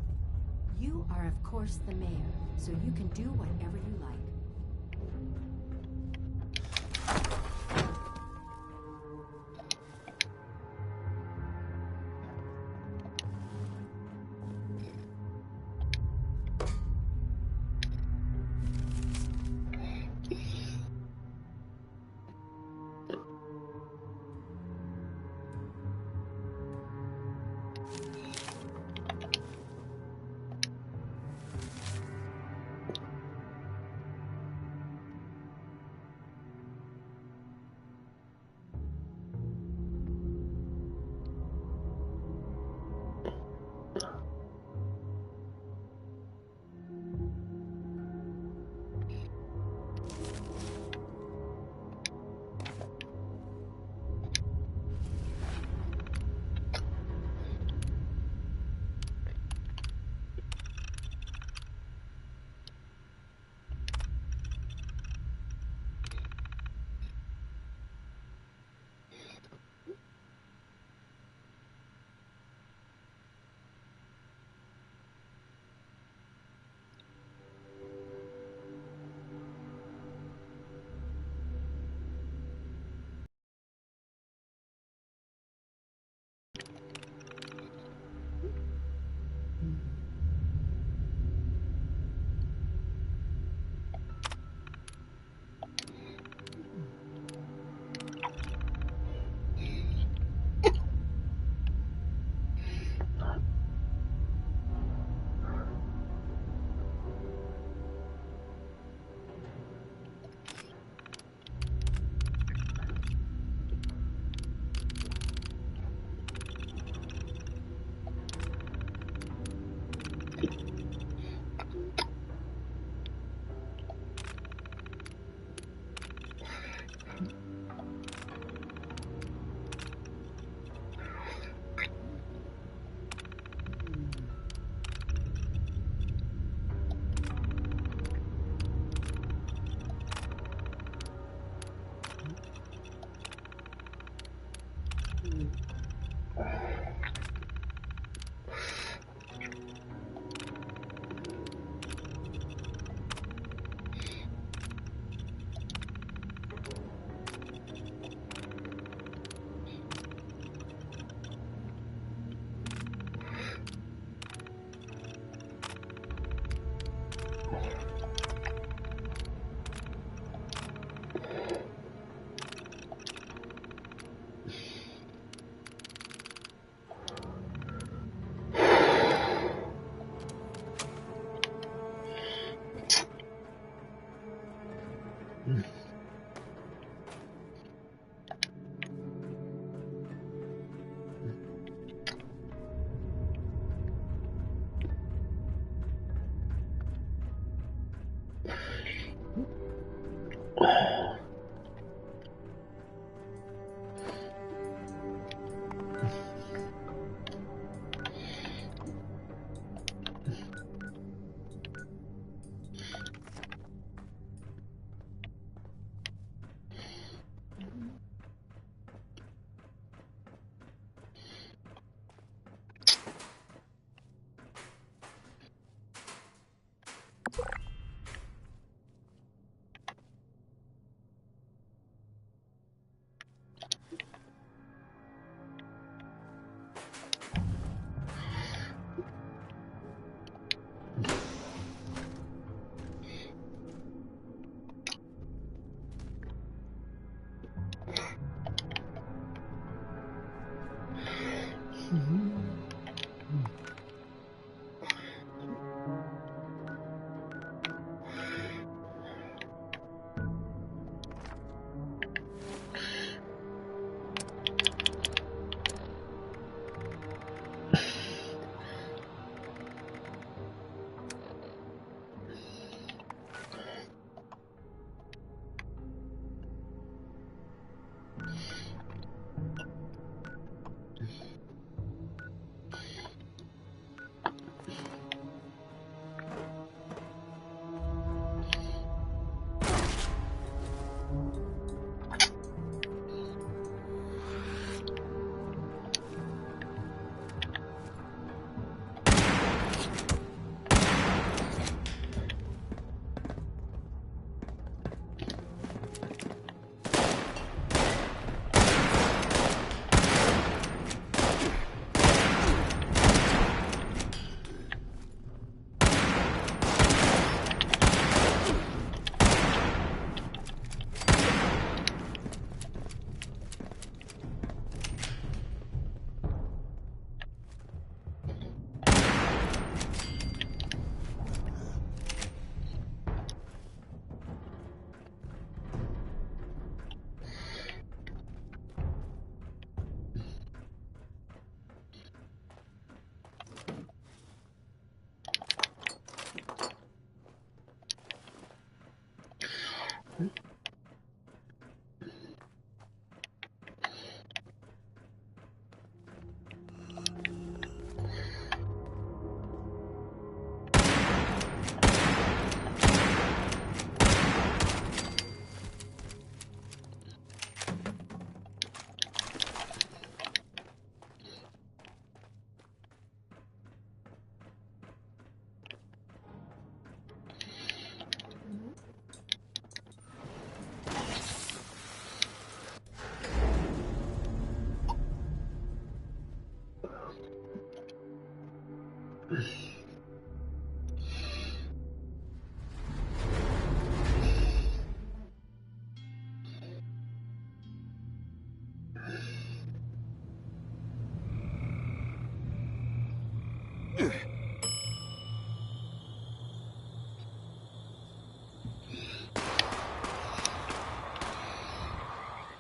T: You are, of course, the mayor, so you can do whatever you like.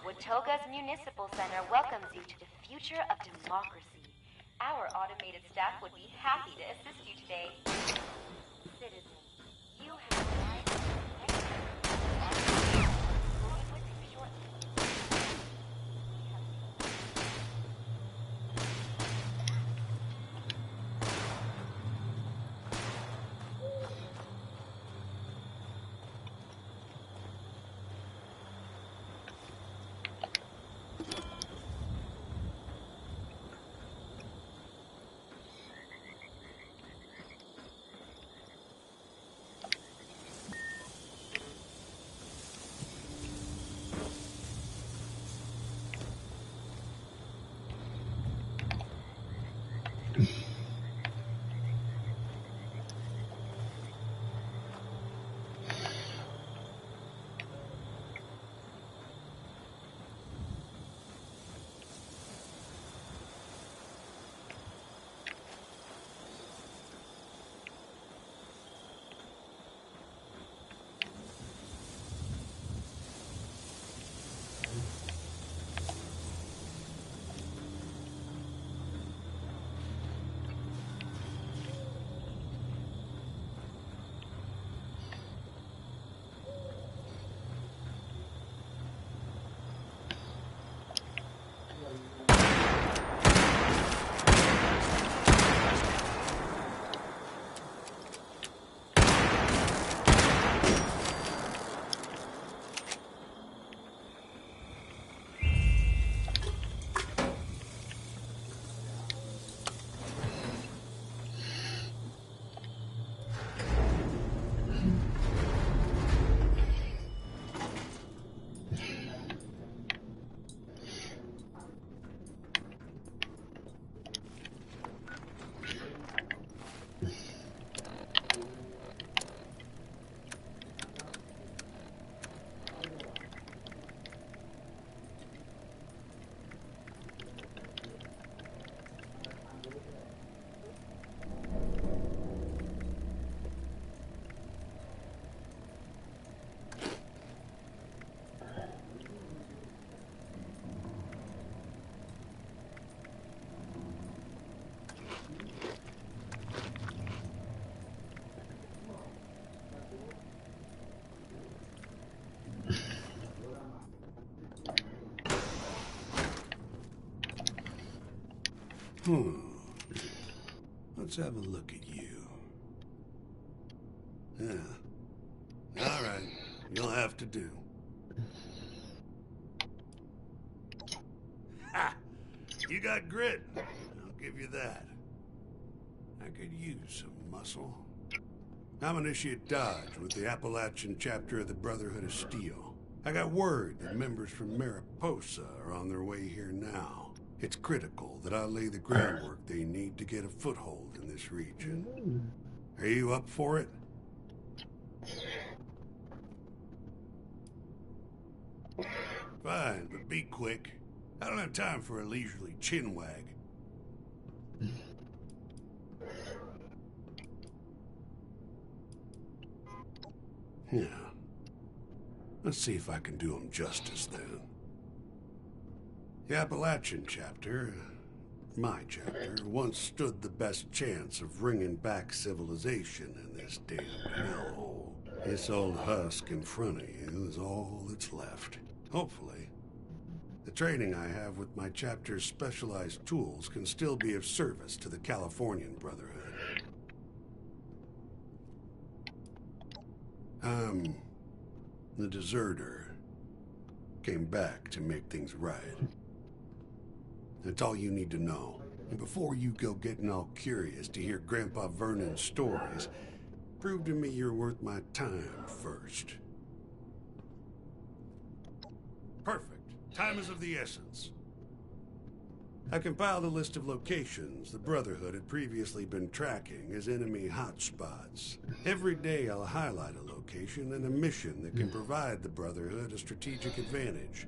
R: Watoga's Municipal Center welcomes you to the future of democracy. Our automated staff would be happy to assist you today. Citizen, you have arrived at the next step. We'll be with you shortly.
E: Let's have a look at you. Yeah. All right. You'll have to do. Ha! You got grit. I'll give you that. I could use some muscle. I'm an issue at Dodge with the Appalachian chapter of the Brotherhood of Steel. I got word that members from Mariposa are on their way here now. It's critical that I lay the groundwork they need to get a foothold in this region. Are you up for it? Fine, but be quick. I don't have time for a leisurely chinwag. Yeah. Let's see if I can do them justice then. The Appalachian chapter, my chapter, once stood the best chance of bringing back civilization in this damn hellhole. This old husk in front of you is all that's left. Hopefully, the training I have with my chapter's specialized tools can still be of service to the Californian Brotherhood. I'm the deserter. Came back to make things right. That's all you need to know. And before you go getting all curious to hear Grandpa Vernon's stories, prove to me you're worth my time first. Perfect. Time is of the essence. I compiled a list of locations the Brotherhood had previously been tracking as enemy hotspots. Every day I'll highlight a location and a mission that can provide the Brotherhood a strategic advantage.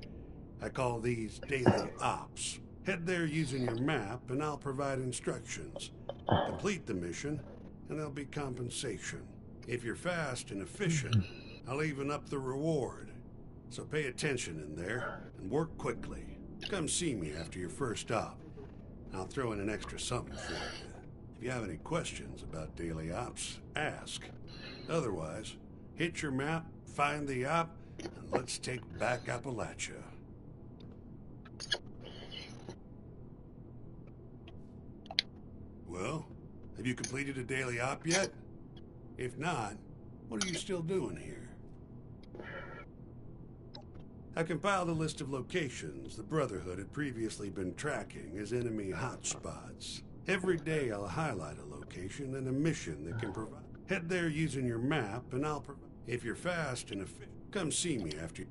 E: I call these daily ops. Head there using your map and I'll provide instructions. Complete the mission and there'll be compensation. If you're fast and efficient, I'll even up the reward. So pay attention in there and work quickly. Come see me after your first op. I'll throw in an extra something for you. If you have any questions about daily ops, ask. Otherwise, hit your map, find the op, and let's take back Appalachia. Well, have you completed a daily op yet? If not, what are you still doing here? I compiled a list of locations the Brotherhood had previously been tracking as enemy hotspots. Every day I'll highlight a location and a mission that can provide. Head there using your map and I'll provide. If you're fast and efficient, come see me after you.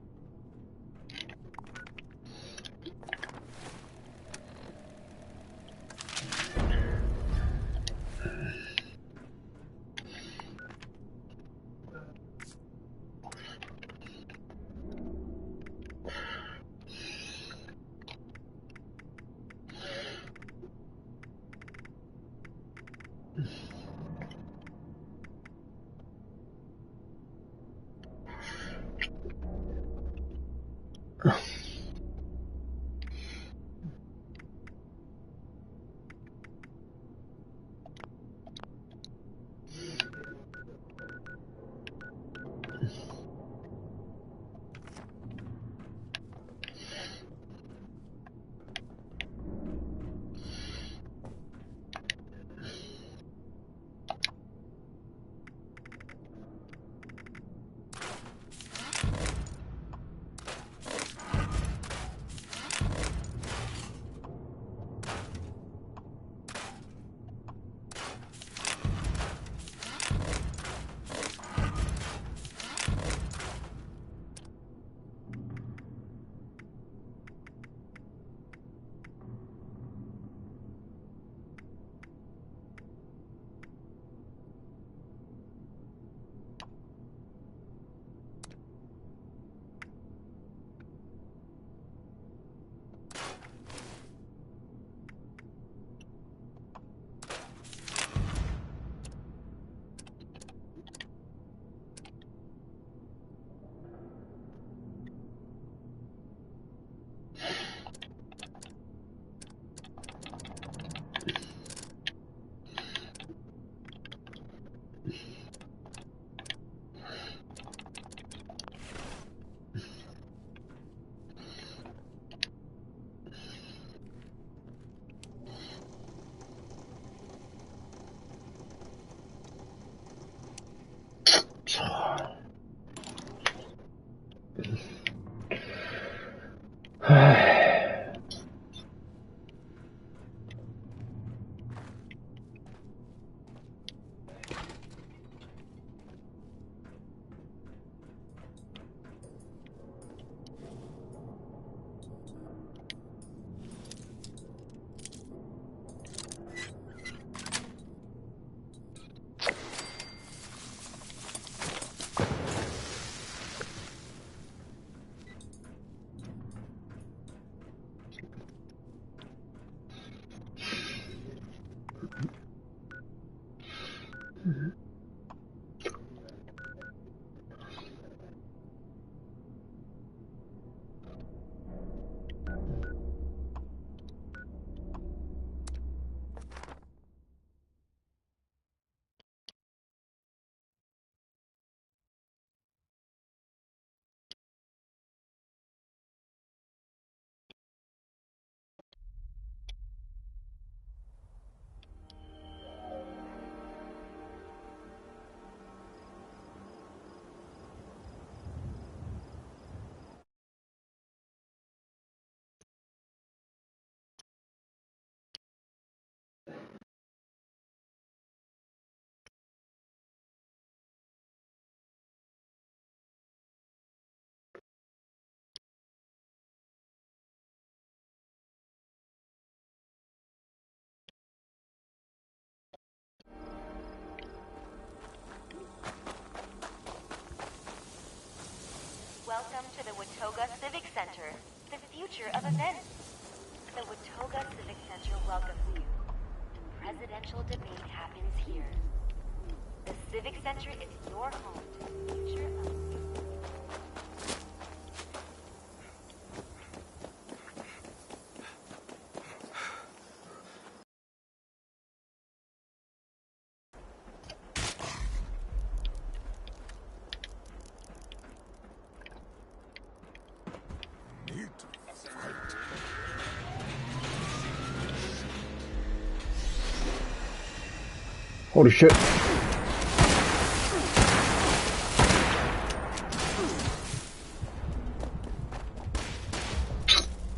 R: Welcome to the Watoga Civic Center, the future of events. The Watoga Civic Center welcomes you. Presidential debate happens here. The Civic Center is your home to the future of...
A: Holy shit.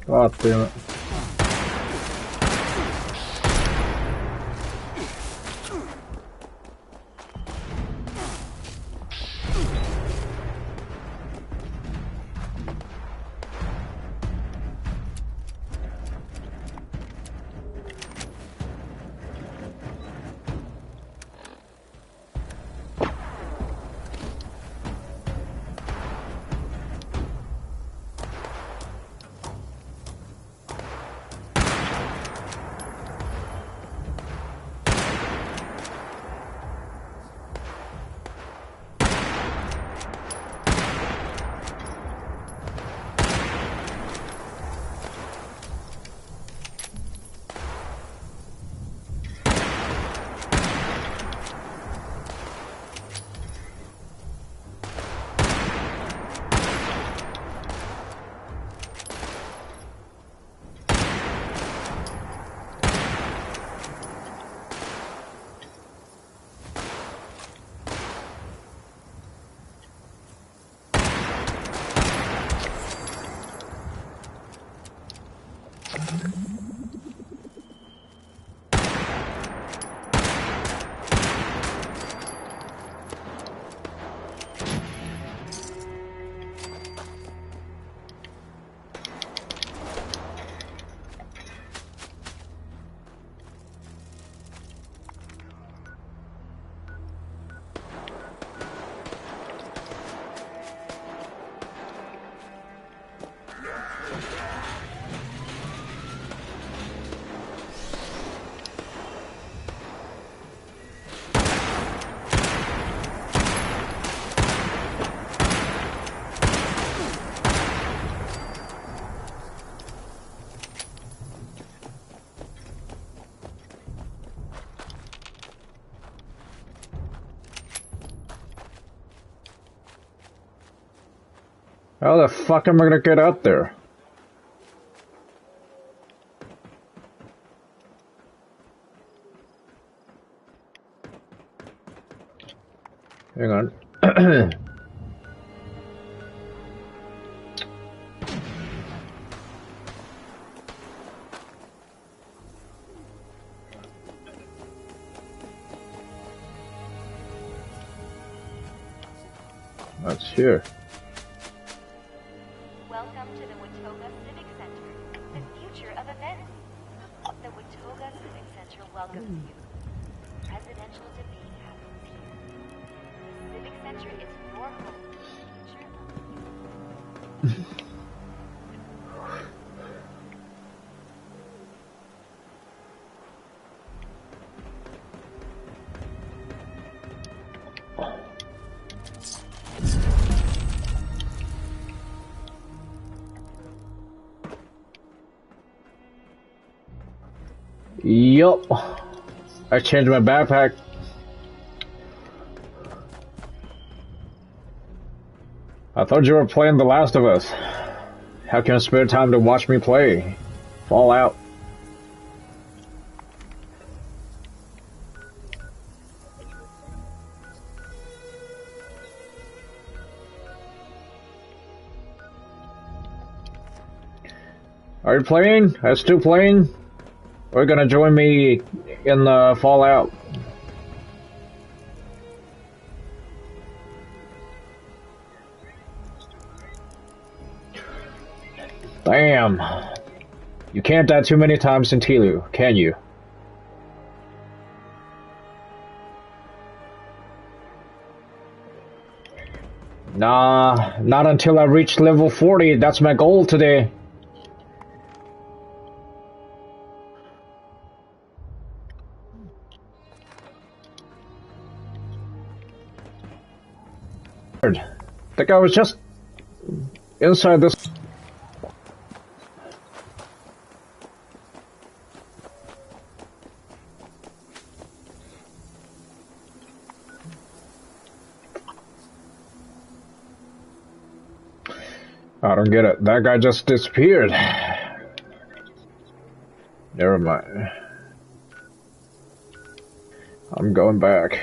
A: God damn it. How the fuck am I gonna get out there? Hang on. That's here.
R: Welcome to the Watoga Civic Center, the future of events. The Watoga Civic Center welcomes you. Presidential debate happens here. The Civic Center is your home to the future of...
A: Yup. I changed my backpack. I thought you were playing The Last of Us. How can you spare time to watch me play Fallout? Are you playing? Are you still playing? Or are you gonna join me in the Fallout? Damn. You can't die too many times in Tilu, can you? Nah, not until I reach level 40. That's my goal today. I think I was just inside this. I don't get it. That guy just disappeared. Never mind. I'm going back.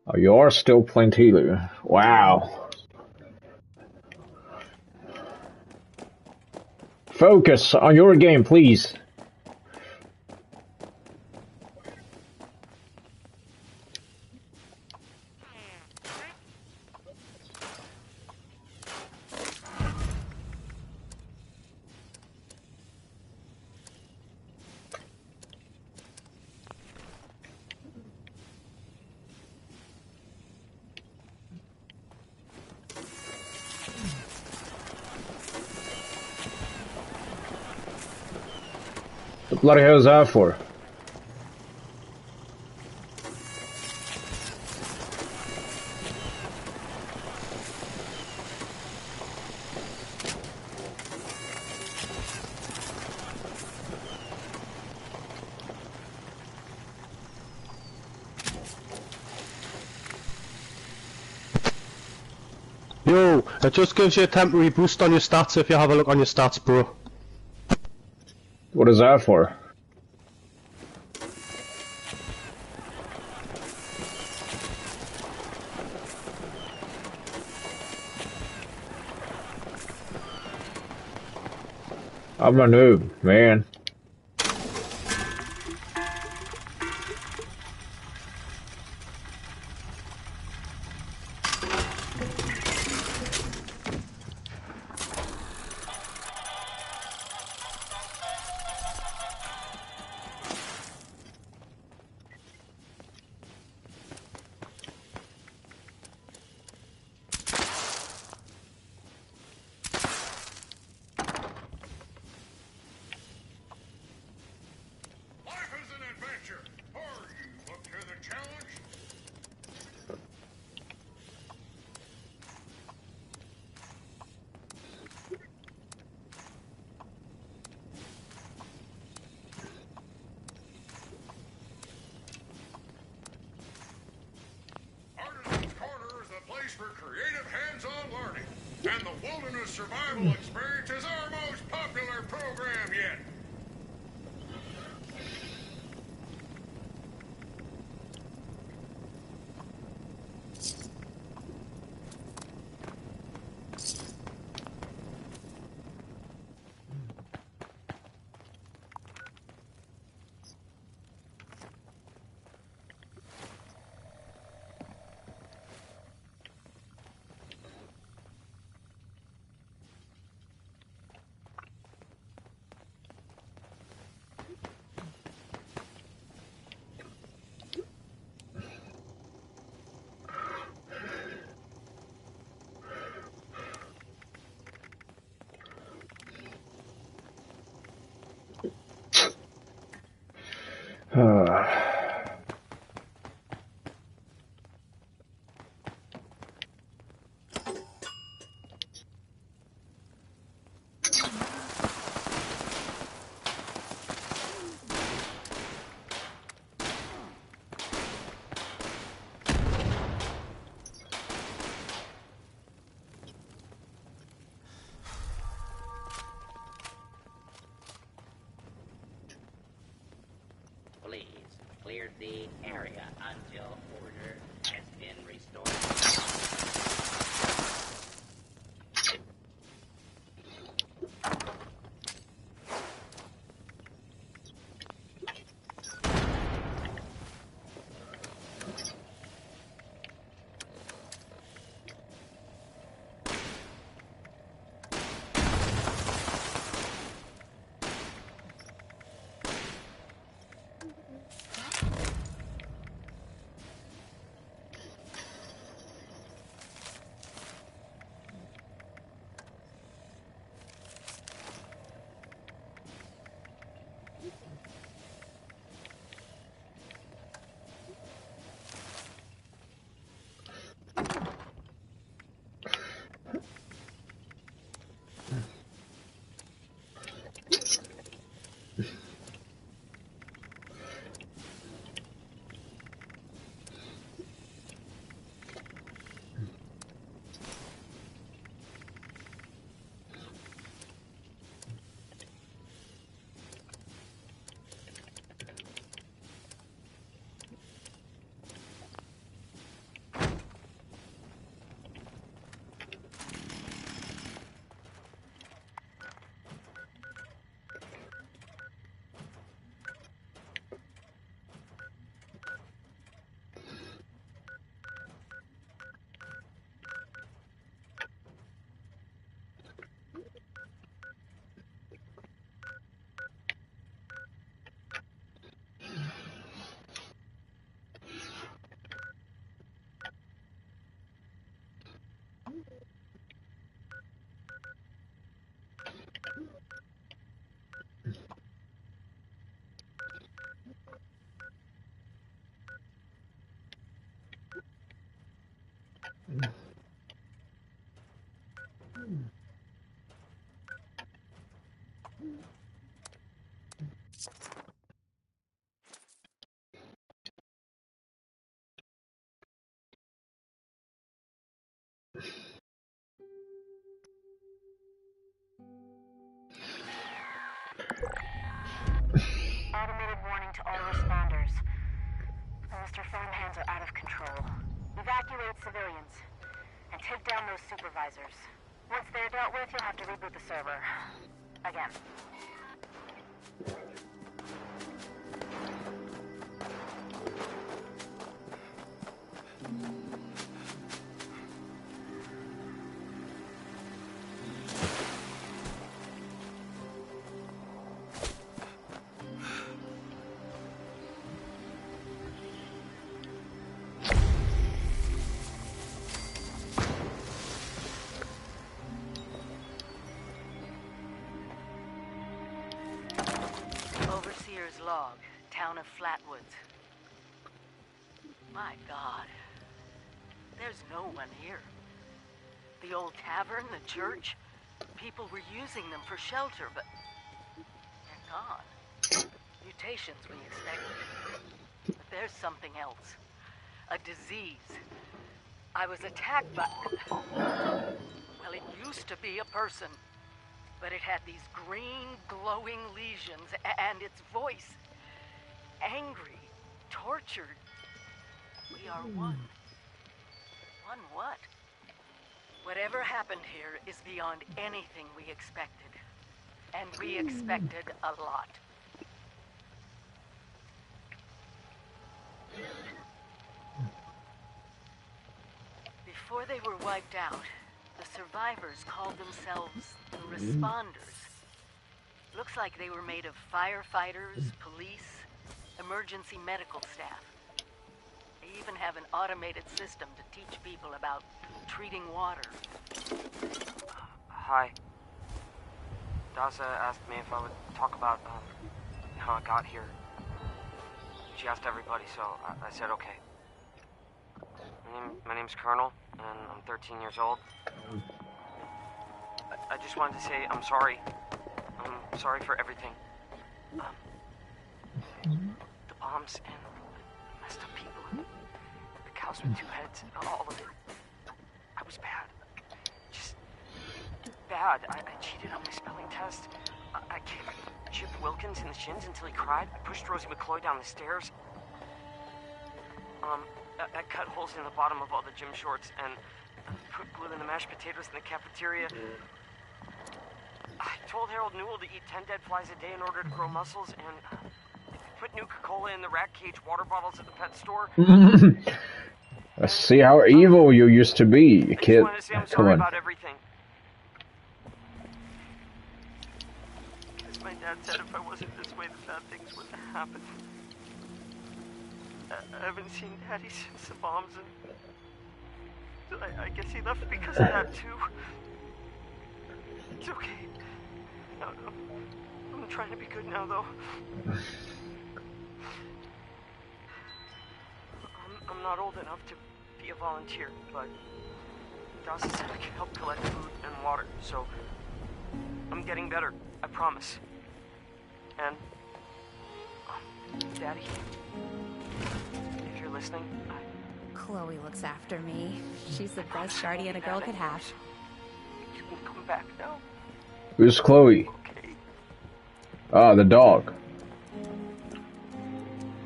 A: Oh, you're still playing Tilu. Wow. Focus on your game, please. What the bloody hell is that for?
I: Yo, it just gives you a temporary boost on your stats if you have a look on your stats, bro.
A: What is that for? I'm a noob, man.
E: For creative hands-on learning, and the Wilderness Survival Experience is our most popular program yet.
J: Please,
P: Automated warning to all responders. Mr. Farmhands are out of control. Evacuate civilians. And take down those supervisors. Once they're dealt with, you'll have to reboot the server. Again.
F: Overseer's log, town of Flatwoods. My God. There's no one here. The old tavern, the church, people were using them for shelter, but they're gone. Mutations we expected. But there's something else. A disease. I was attacked by... Well, it used to be a person. But it had these green, glowing lesions, and its voice. Angry, tortured. We are one. One what? Whatever happened here is beyond anything we expected. And we expected a lot. Before they were wiped out, the survivors called themselves the Responders. Looks like they were made of firefighters, police, emergency medical staff. They even have an automated system to teach people about treating water.
V: Hi. Daza asked me if I would talk about how I got here. She asked everybody, so I said okay. My name's Colonel, and I'm 13 years old. I just wanted to say I'm sorry. I'm sorry for everything. The bombs and the messed up people and the cows with two heads, all of it. I was bad. Just bad. I cheated on my spelling test. I kicked Chip Wilkins in the shins until he cried. I pushed Rosie McCloy down the stairs. I cut holes in the bottom of all the gym shorts and put glue in the mashed potatoes in the cafeteria. I told Harold Newell to eat 10 dead flies a day in order to grow muscles, and put Nuka-Cola in the rat cage water bottles at the pet store.
A: Let's see how evil you used to be, kid.
V: I just wanted to say I'm sorry about everything. As my dad said, if I wasn't this way, the bad things wouldn't happen. I haven't seen Daddy since the bombs, and I guess he left because of that, too. It's okay. No. I'm trying to be good now, though. I'm not old enough to be a volunteer, but Dawson said I can help collect food and water, so I'm getting better, I promise. And, Daddy, if you're listening,
M: Chloe looks after me. She's the best guardian a girl could have.
V: You can come back now.
A: Who's Chloe? Ah, the dog.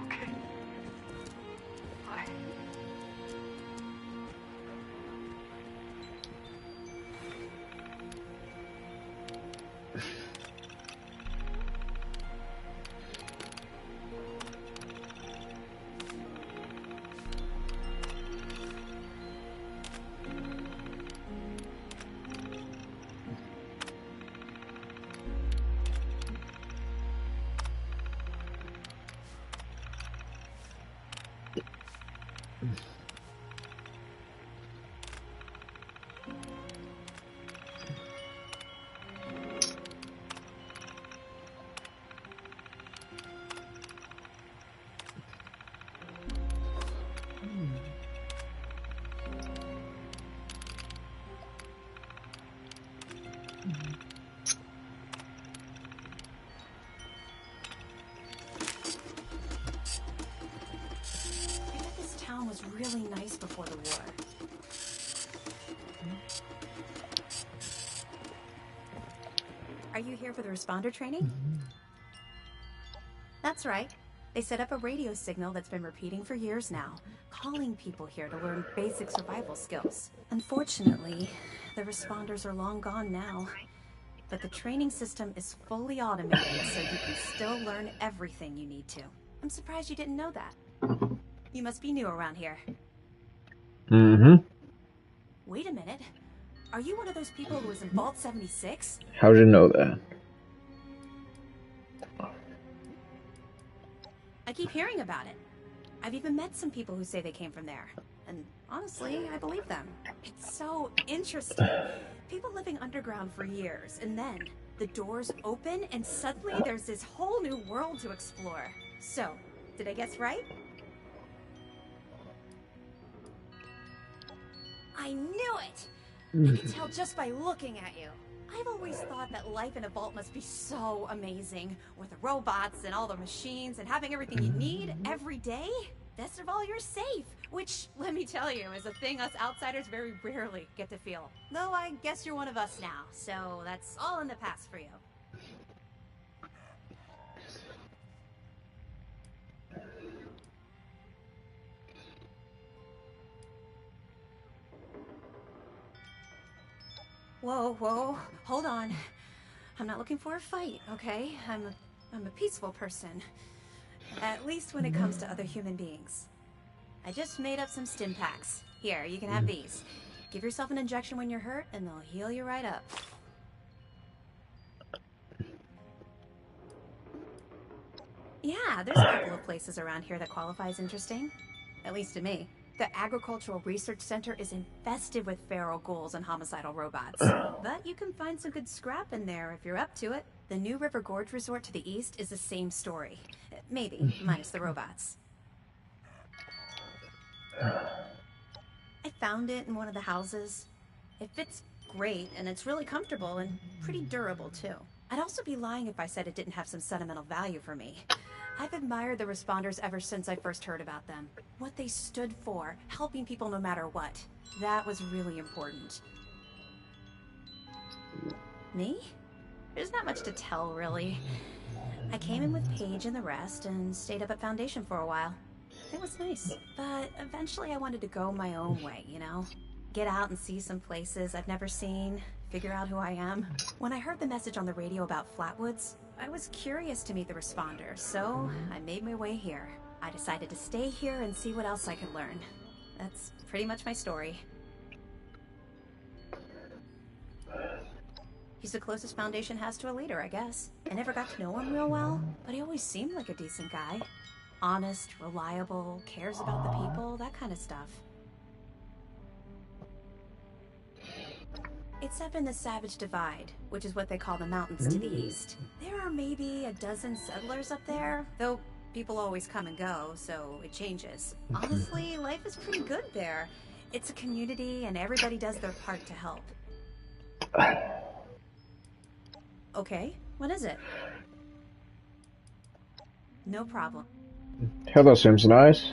V: Okay. Bye.
R: I bet this town was really nice before the war. Are you here for the responder training? That's right. They set up a radio signal that's been repeating for years now, calling people here to learn basic survival skills. Unfortunately, the responders are long gone now. But the training system is fully automated, so you can still learn everything you need to. I'm surprised you didn't know that. You must be new around here.
A: Mm-hmm.
R: Wait a minute. Are you one of those people who was in Vault 76?
A: How did you know that?
R: I keep hearing about it. I've even met some people who say they came from there. And honestly, I believe them. It's so interesting. People living underground for years, and then the doors open and suddenly there's this whole new world to explore. So, did I guess right? I knew it! I could tell just by looking at you. I've always thought that life in a vault must be so amazing, with the robots and all the machines and having everything you need every day. Best of all, you're safe, which, let me tell you, is a thing us outsiders very rarely get to feel. Though I guess you're one of us now, so that's all in the past for you. Whoa, hold on. I'm not looking for a fight, okay? I'm a peaceful person. At least when it comes to other human beings. I just made up some stim packs. Here, you can have these. Give yourself an injection when you're hurt, and they'll heal you right up. Yeah, there's a couple of places around here that qualify as interesting. At least to me. The Agricultural Research Center is infested with feral ghouls and homicidal robots. But you can find some good scrap in there if you're up to it. The New River Gorge Resort to the east is the same story. Maybe, minus the robots. I found it in one of the houses. It fits great, and it's really comfortable and pretty durable, too. I'd also be lying if I said it didn't have some sentimental value for me. I've admired the responders ever since I first heard about them. What they stood for, helping people no matter what. That was really important. Me? There's not much to tell, really. I came in with Paige and the rest and stayed up at Foundation for a while. It was nice, but eventually I wanted to go my own way, you know? Get out and see some places I've never seen, figure out who I am. When I heard the message on the radio about Flatwoods, I was curious to meet the responders, so I made my way here. I decided to stay here and see what else I could learn. That's pretty much my story. He's the closest Foundation has to a leader, I guess. I never got to know him real well, but he always seemed like a decent guy. Honest, reliable, cares about the people, that kind of stuff. It's up in the Savage Divide, which is what they call the mountains to the east. There are maybe a dozen settlers up there, though people always come and go, so it changes. Honestly, life is pretty good there. It's a community and everybody does their part to help. Okay, what is it? No problem.
A: Heather seems nice.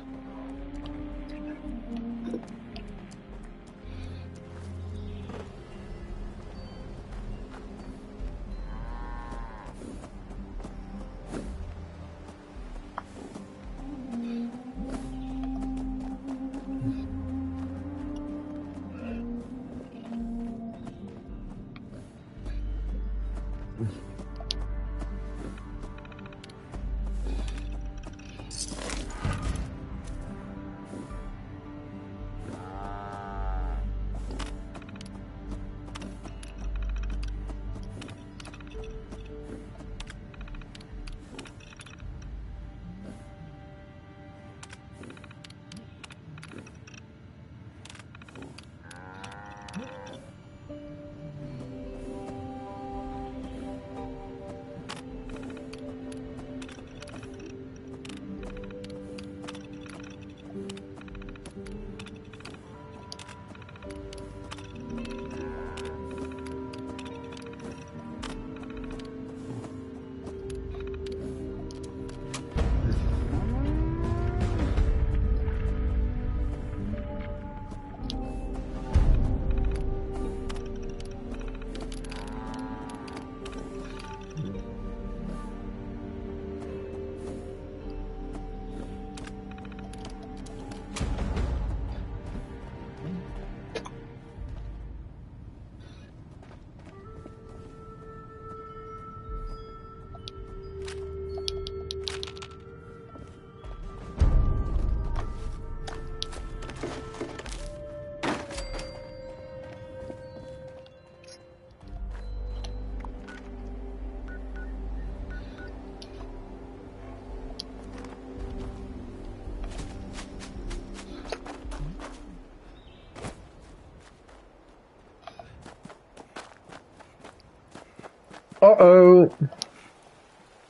A: Uh-oh.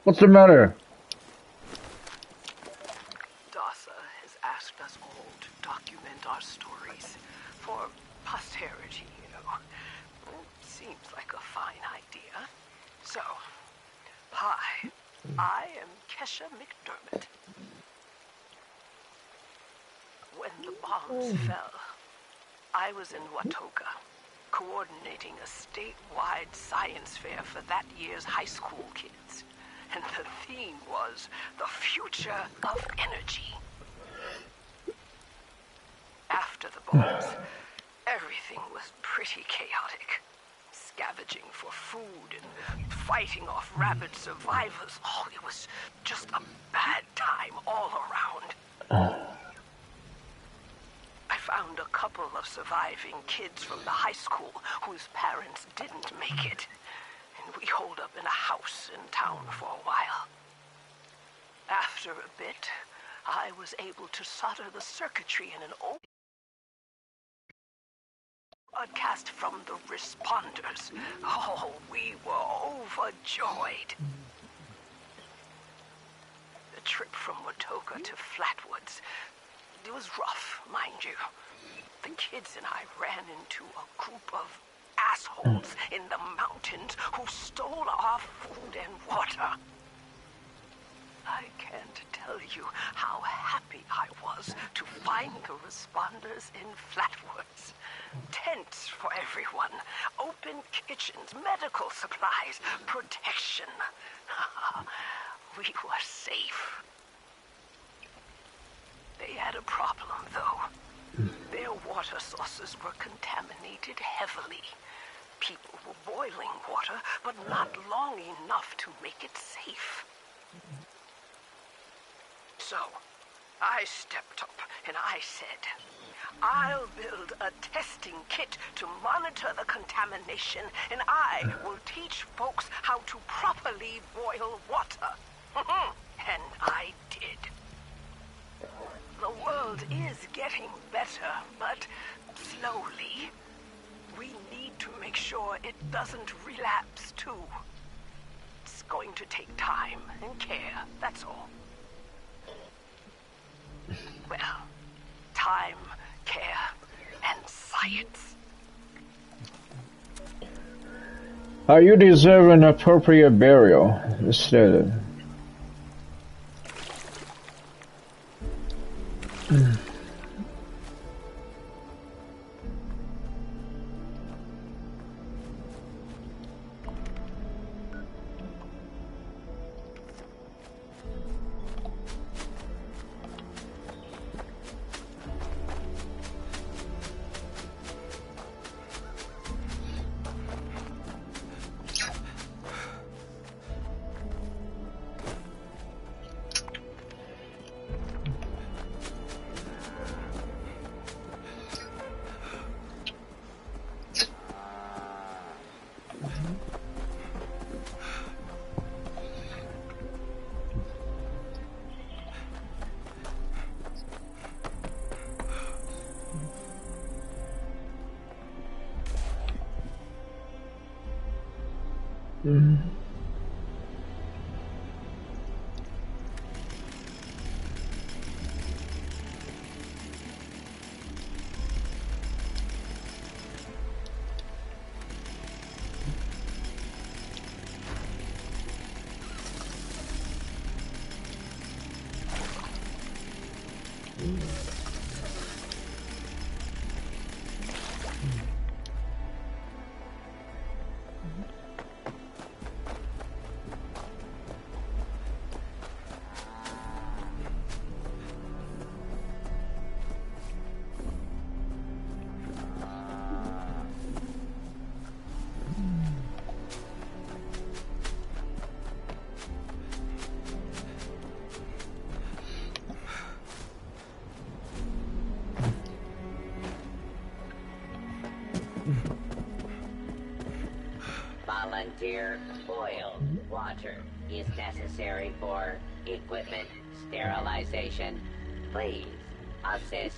A: What's the matter?
P: DASA has asked us all to document our stories for posterity, you know. Seems like a fine idea. So, hi, I am Kesha McDermott. When the bombs fell, I was in Watoga, coordinating a statewide science fair for that year's high school kids. And the theme was the future of energy. After the bombs, everything was pretty chaotic. Scavenging for food and fighting off rabid survivors. Oh, it was just a bad time all around. I found a couple of surviving kids from the high school whose parents didn't make it. And we holed up in a house in town for a while. After a bit, I was able to solder the circuitry in an old broadcast from the responders. Oh, we were overjoyed. The trip from Watoga to Flatwoods, it was rough, mind you. The kids and I ran into a group of assholes in the mountains who stole our food and water. I can't tell you how happy I was to find the responders in Flatwoods. Tents for everyone, open kitchens, medical supplies, protection. We were safe. They had a problem, though. Their water sources were contaminated heavily. People were boiling water, but not long enough to make it safe. So, I stepped up and I said, I'll build a testing kit to monitor the contamination, and I will teach folks how to properly boil water. And I did. The world is getting better, but slowly. We need to make sure it doesn't relapse, too. It's going to take time and care, that's all. Well, time, care, and science.
A: You deserve an appropriate burial. Instead.
J: Volunteer boiled water is necessary for equipment sterilization. Please assist.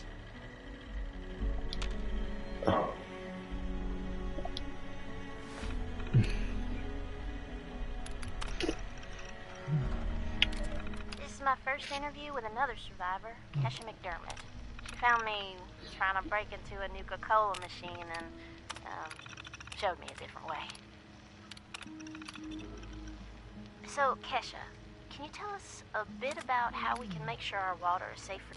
R: first interview with another survivor, Kesha McDermott. She found me trying to break into a Nuka-Cola machine and, showed me a different way. So, Kesha, can you tell us a bit about how we can make sure our water is safe for...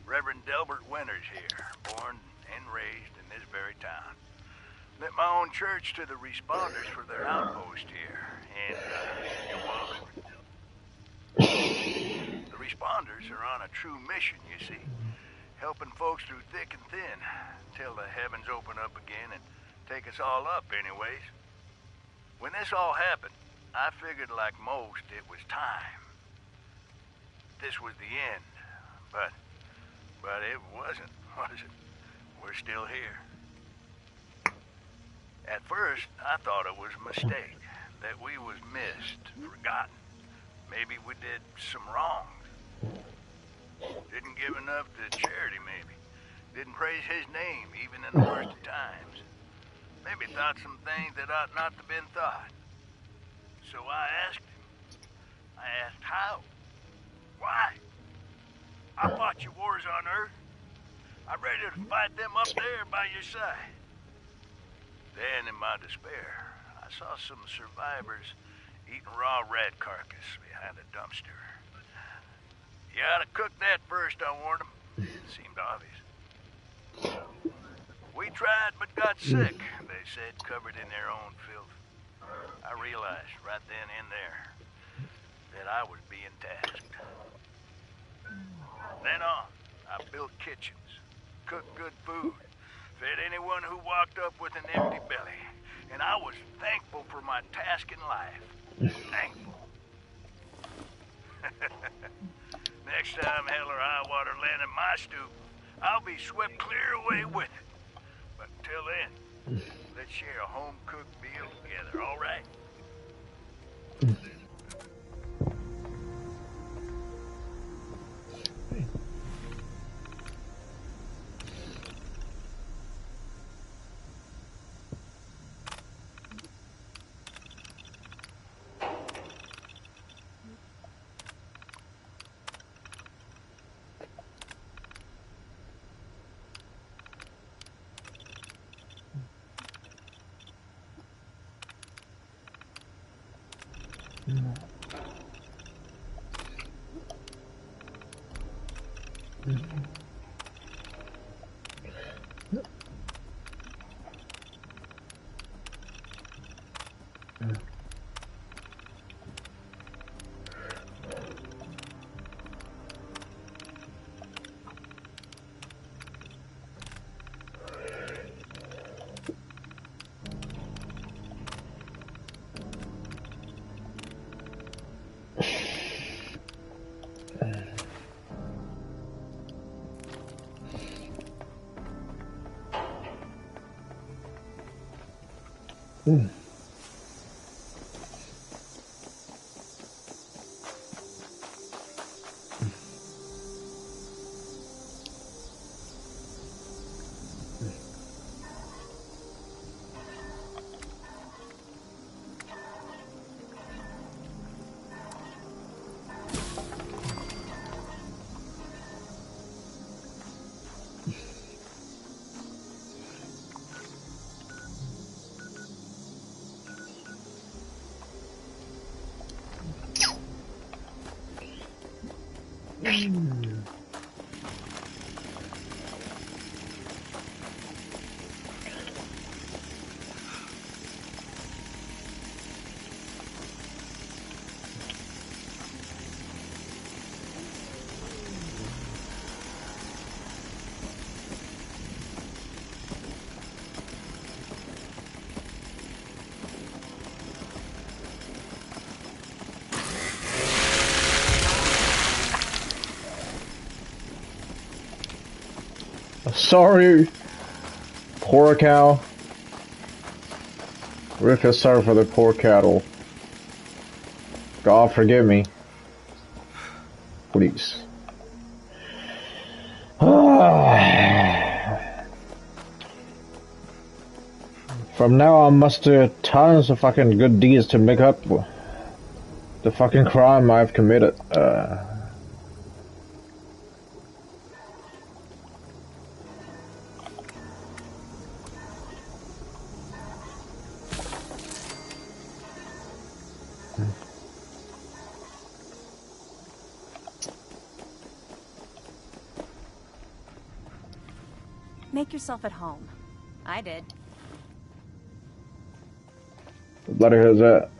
H: Reverend Delbert Winters here, born and raised in this very town. Lent my own church to the responders for their outpost here, and you're welcome. The responders are on a true mission, you see, helping folks through thick and thin, till the heavens open up again and take us all up anyways. When this all happened, I figured like most it was time. This was the end, but it wasn't, was it? We're still here. At first, I thought it was a mistake, that we was missed, forgotten. Maybe we did some wrongs. Didn't give enough to charity, maybe. Didn't praise his name, even in the worst of times. Maybe thought some things that ought not to have been thought. So I asked him. I asked how. Why? I fought your wars on Earth. I'm ready to fight them up there by your side. Then, in my despair, I saw some survivors eating raw rat carcass behind a dumpster. You ought to cook that first, I warned them. Seemed obvious. We tried but got sick, they said, covered in their own filth. I realized right then and there that I was being tasked. Then on, I built kitchens, cooked good food, fed anyone who walked up with an empty belly, and I was thankful for my task in life. Thankful. Next time hell or high water land in my stoop, I'll be swept clear away with it. But until then, let's share a home-cooked meal together, all right?
A: Sorry, poor cow. We feel sorry for the poor cattle. God forgive me. Please. From now on, I must do tons of fucking good deeds to make up the fucking crime I've committed.
K: Make yourself at home. I did.
A: Bloody hell's that?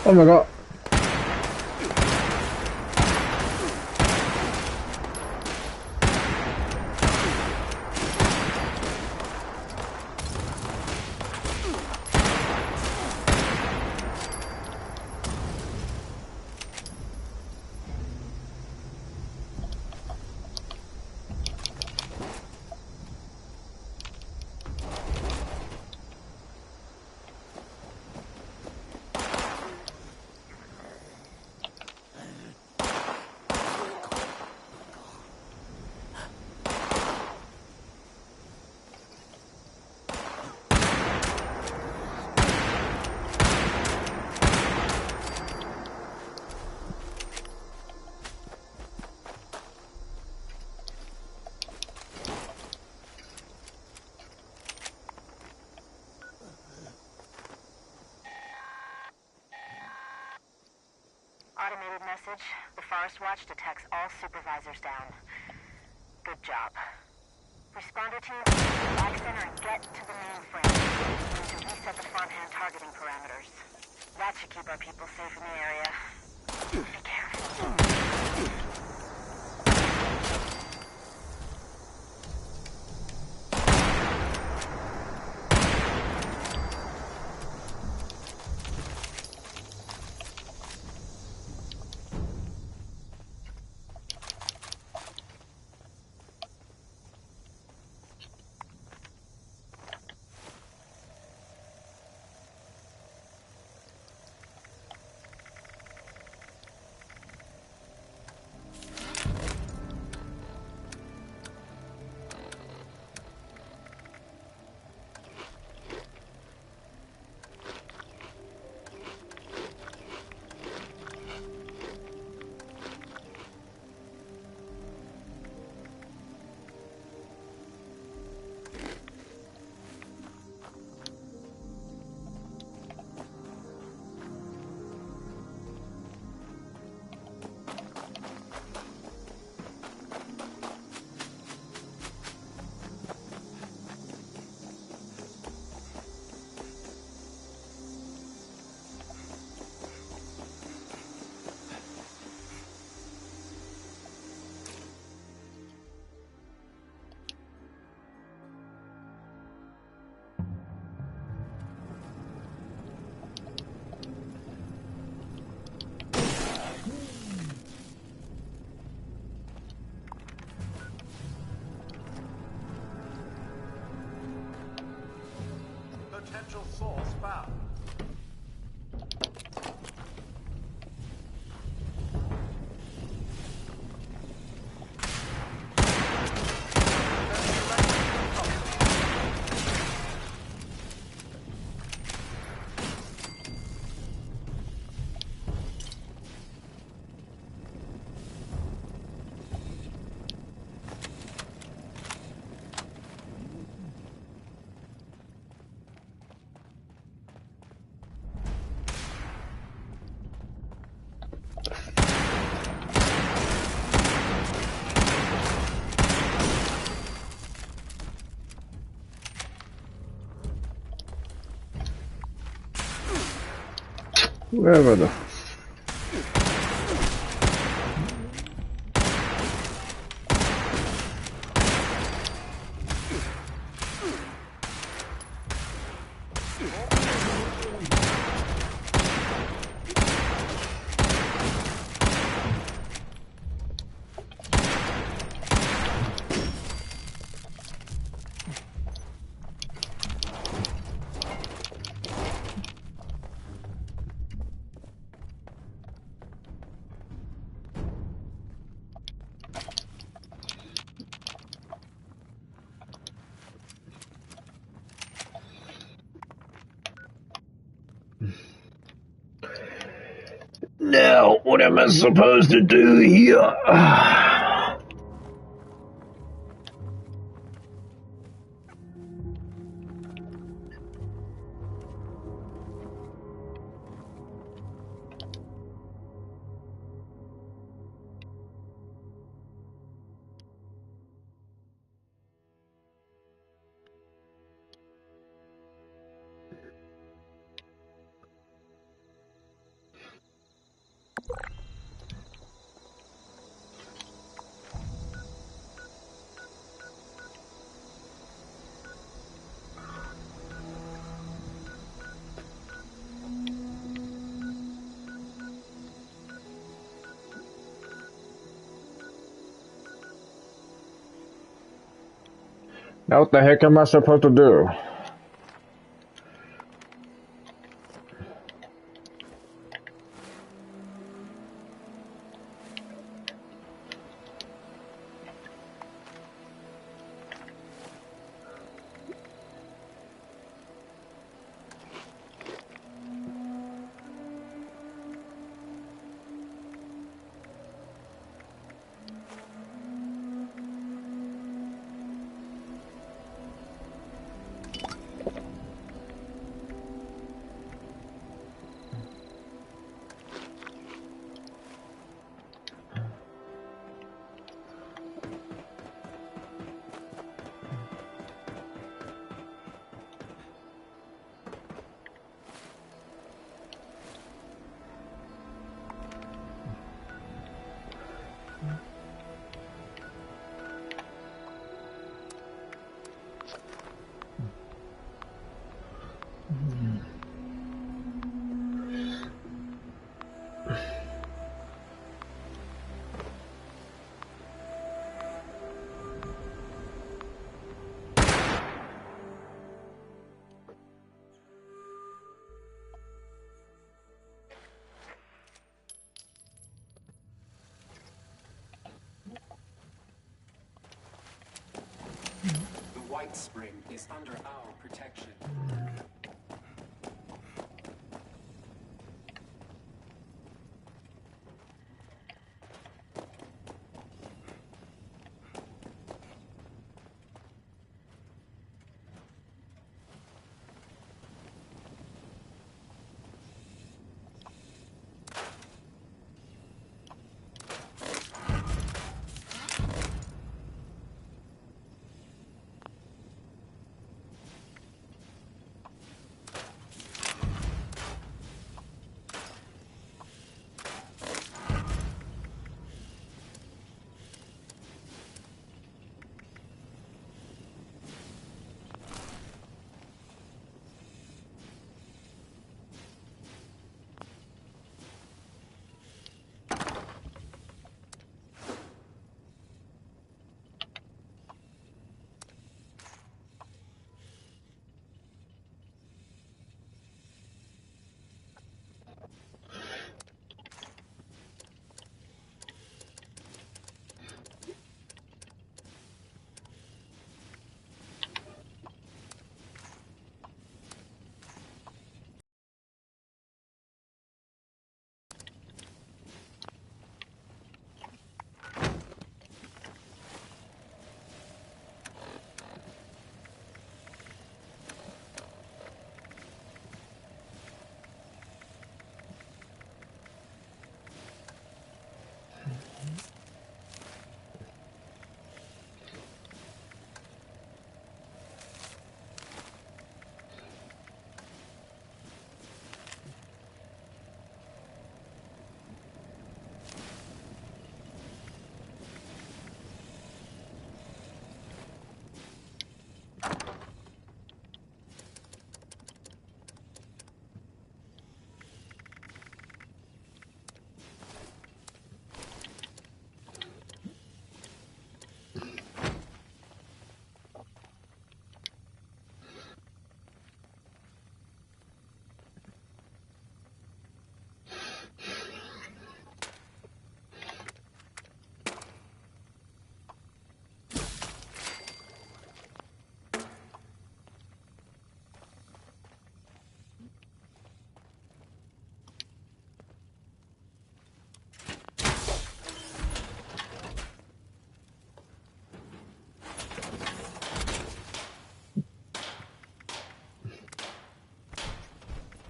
A: Oh my god.
P: Automated message. The Forest Watch detects all supervisors down. Good job. Responder team, back center and get to the mainframe. We need to reset the front-hand targeting parameters. That should keep our people safe in the area. Be careful.
C: Potential source found.
A: Wherever the... Now, what am I supposed to do here? Now what the heck am I supposed to do?
B: The White Spring is under our protection.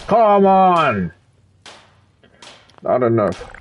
A: Come on! Not enough.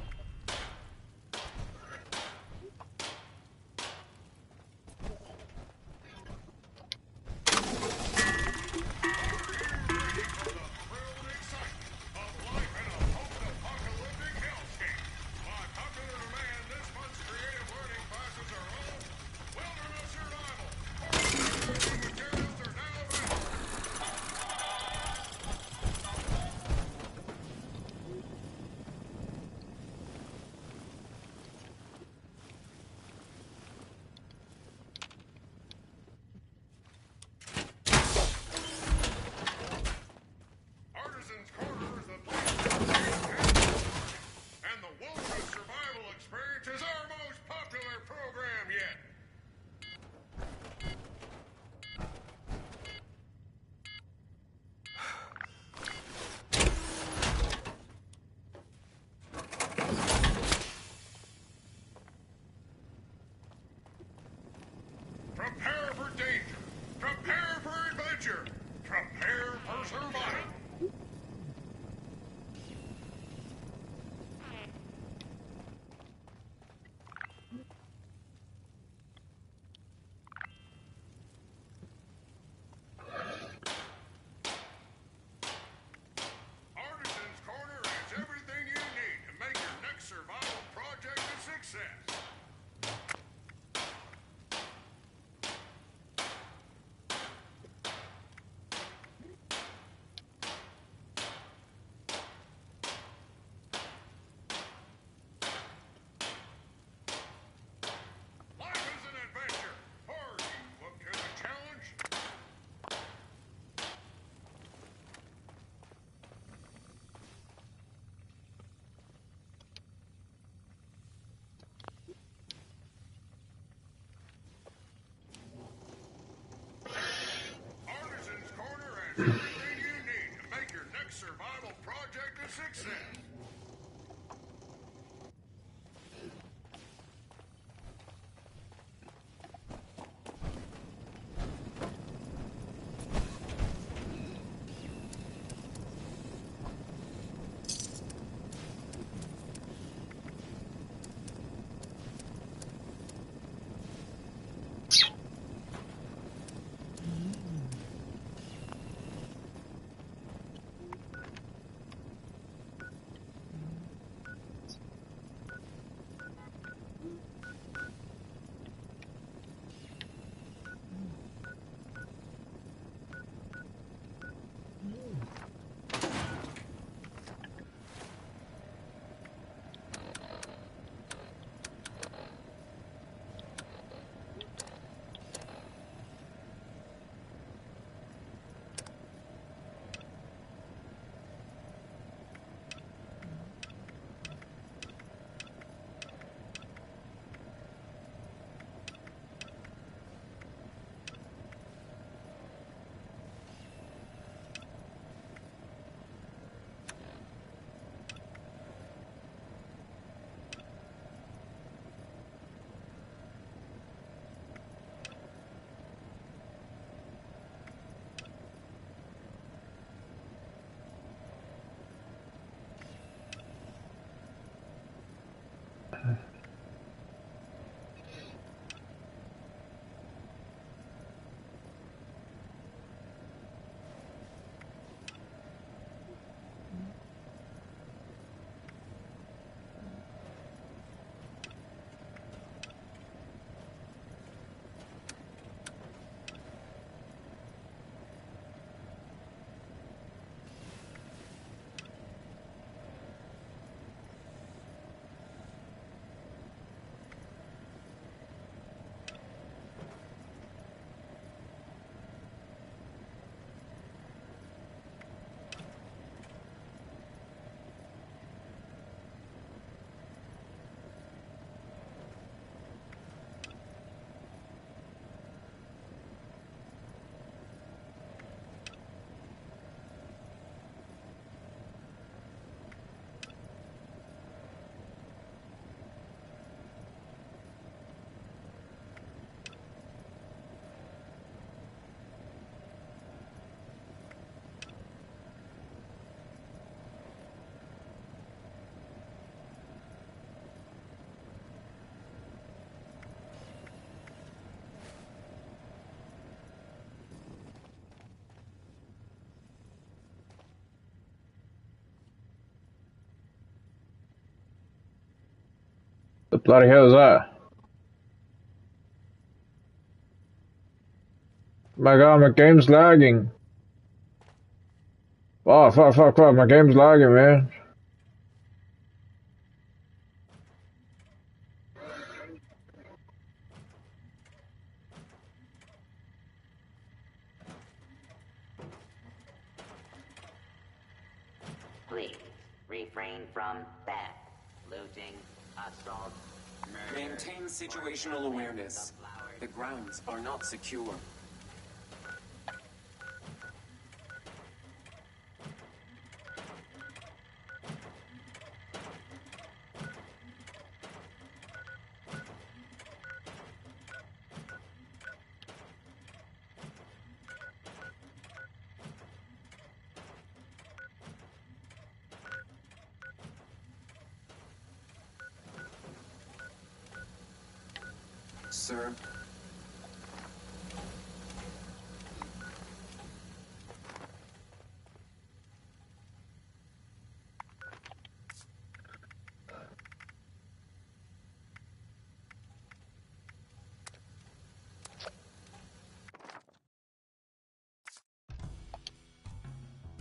E: Make your next survival project a success.
A: The bloody hell is that? My god, my game's lagging. Oh, fuck, my game's lagging, man.
J: Please refrain from theft, looting, assault, murder.
B: Maintain situational awareness. The grounds are not secure. Sir.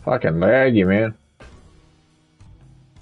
A: Fucking laggy, man.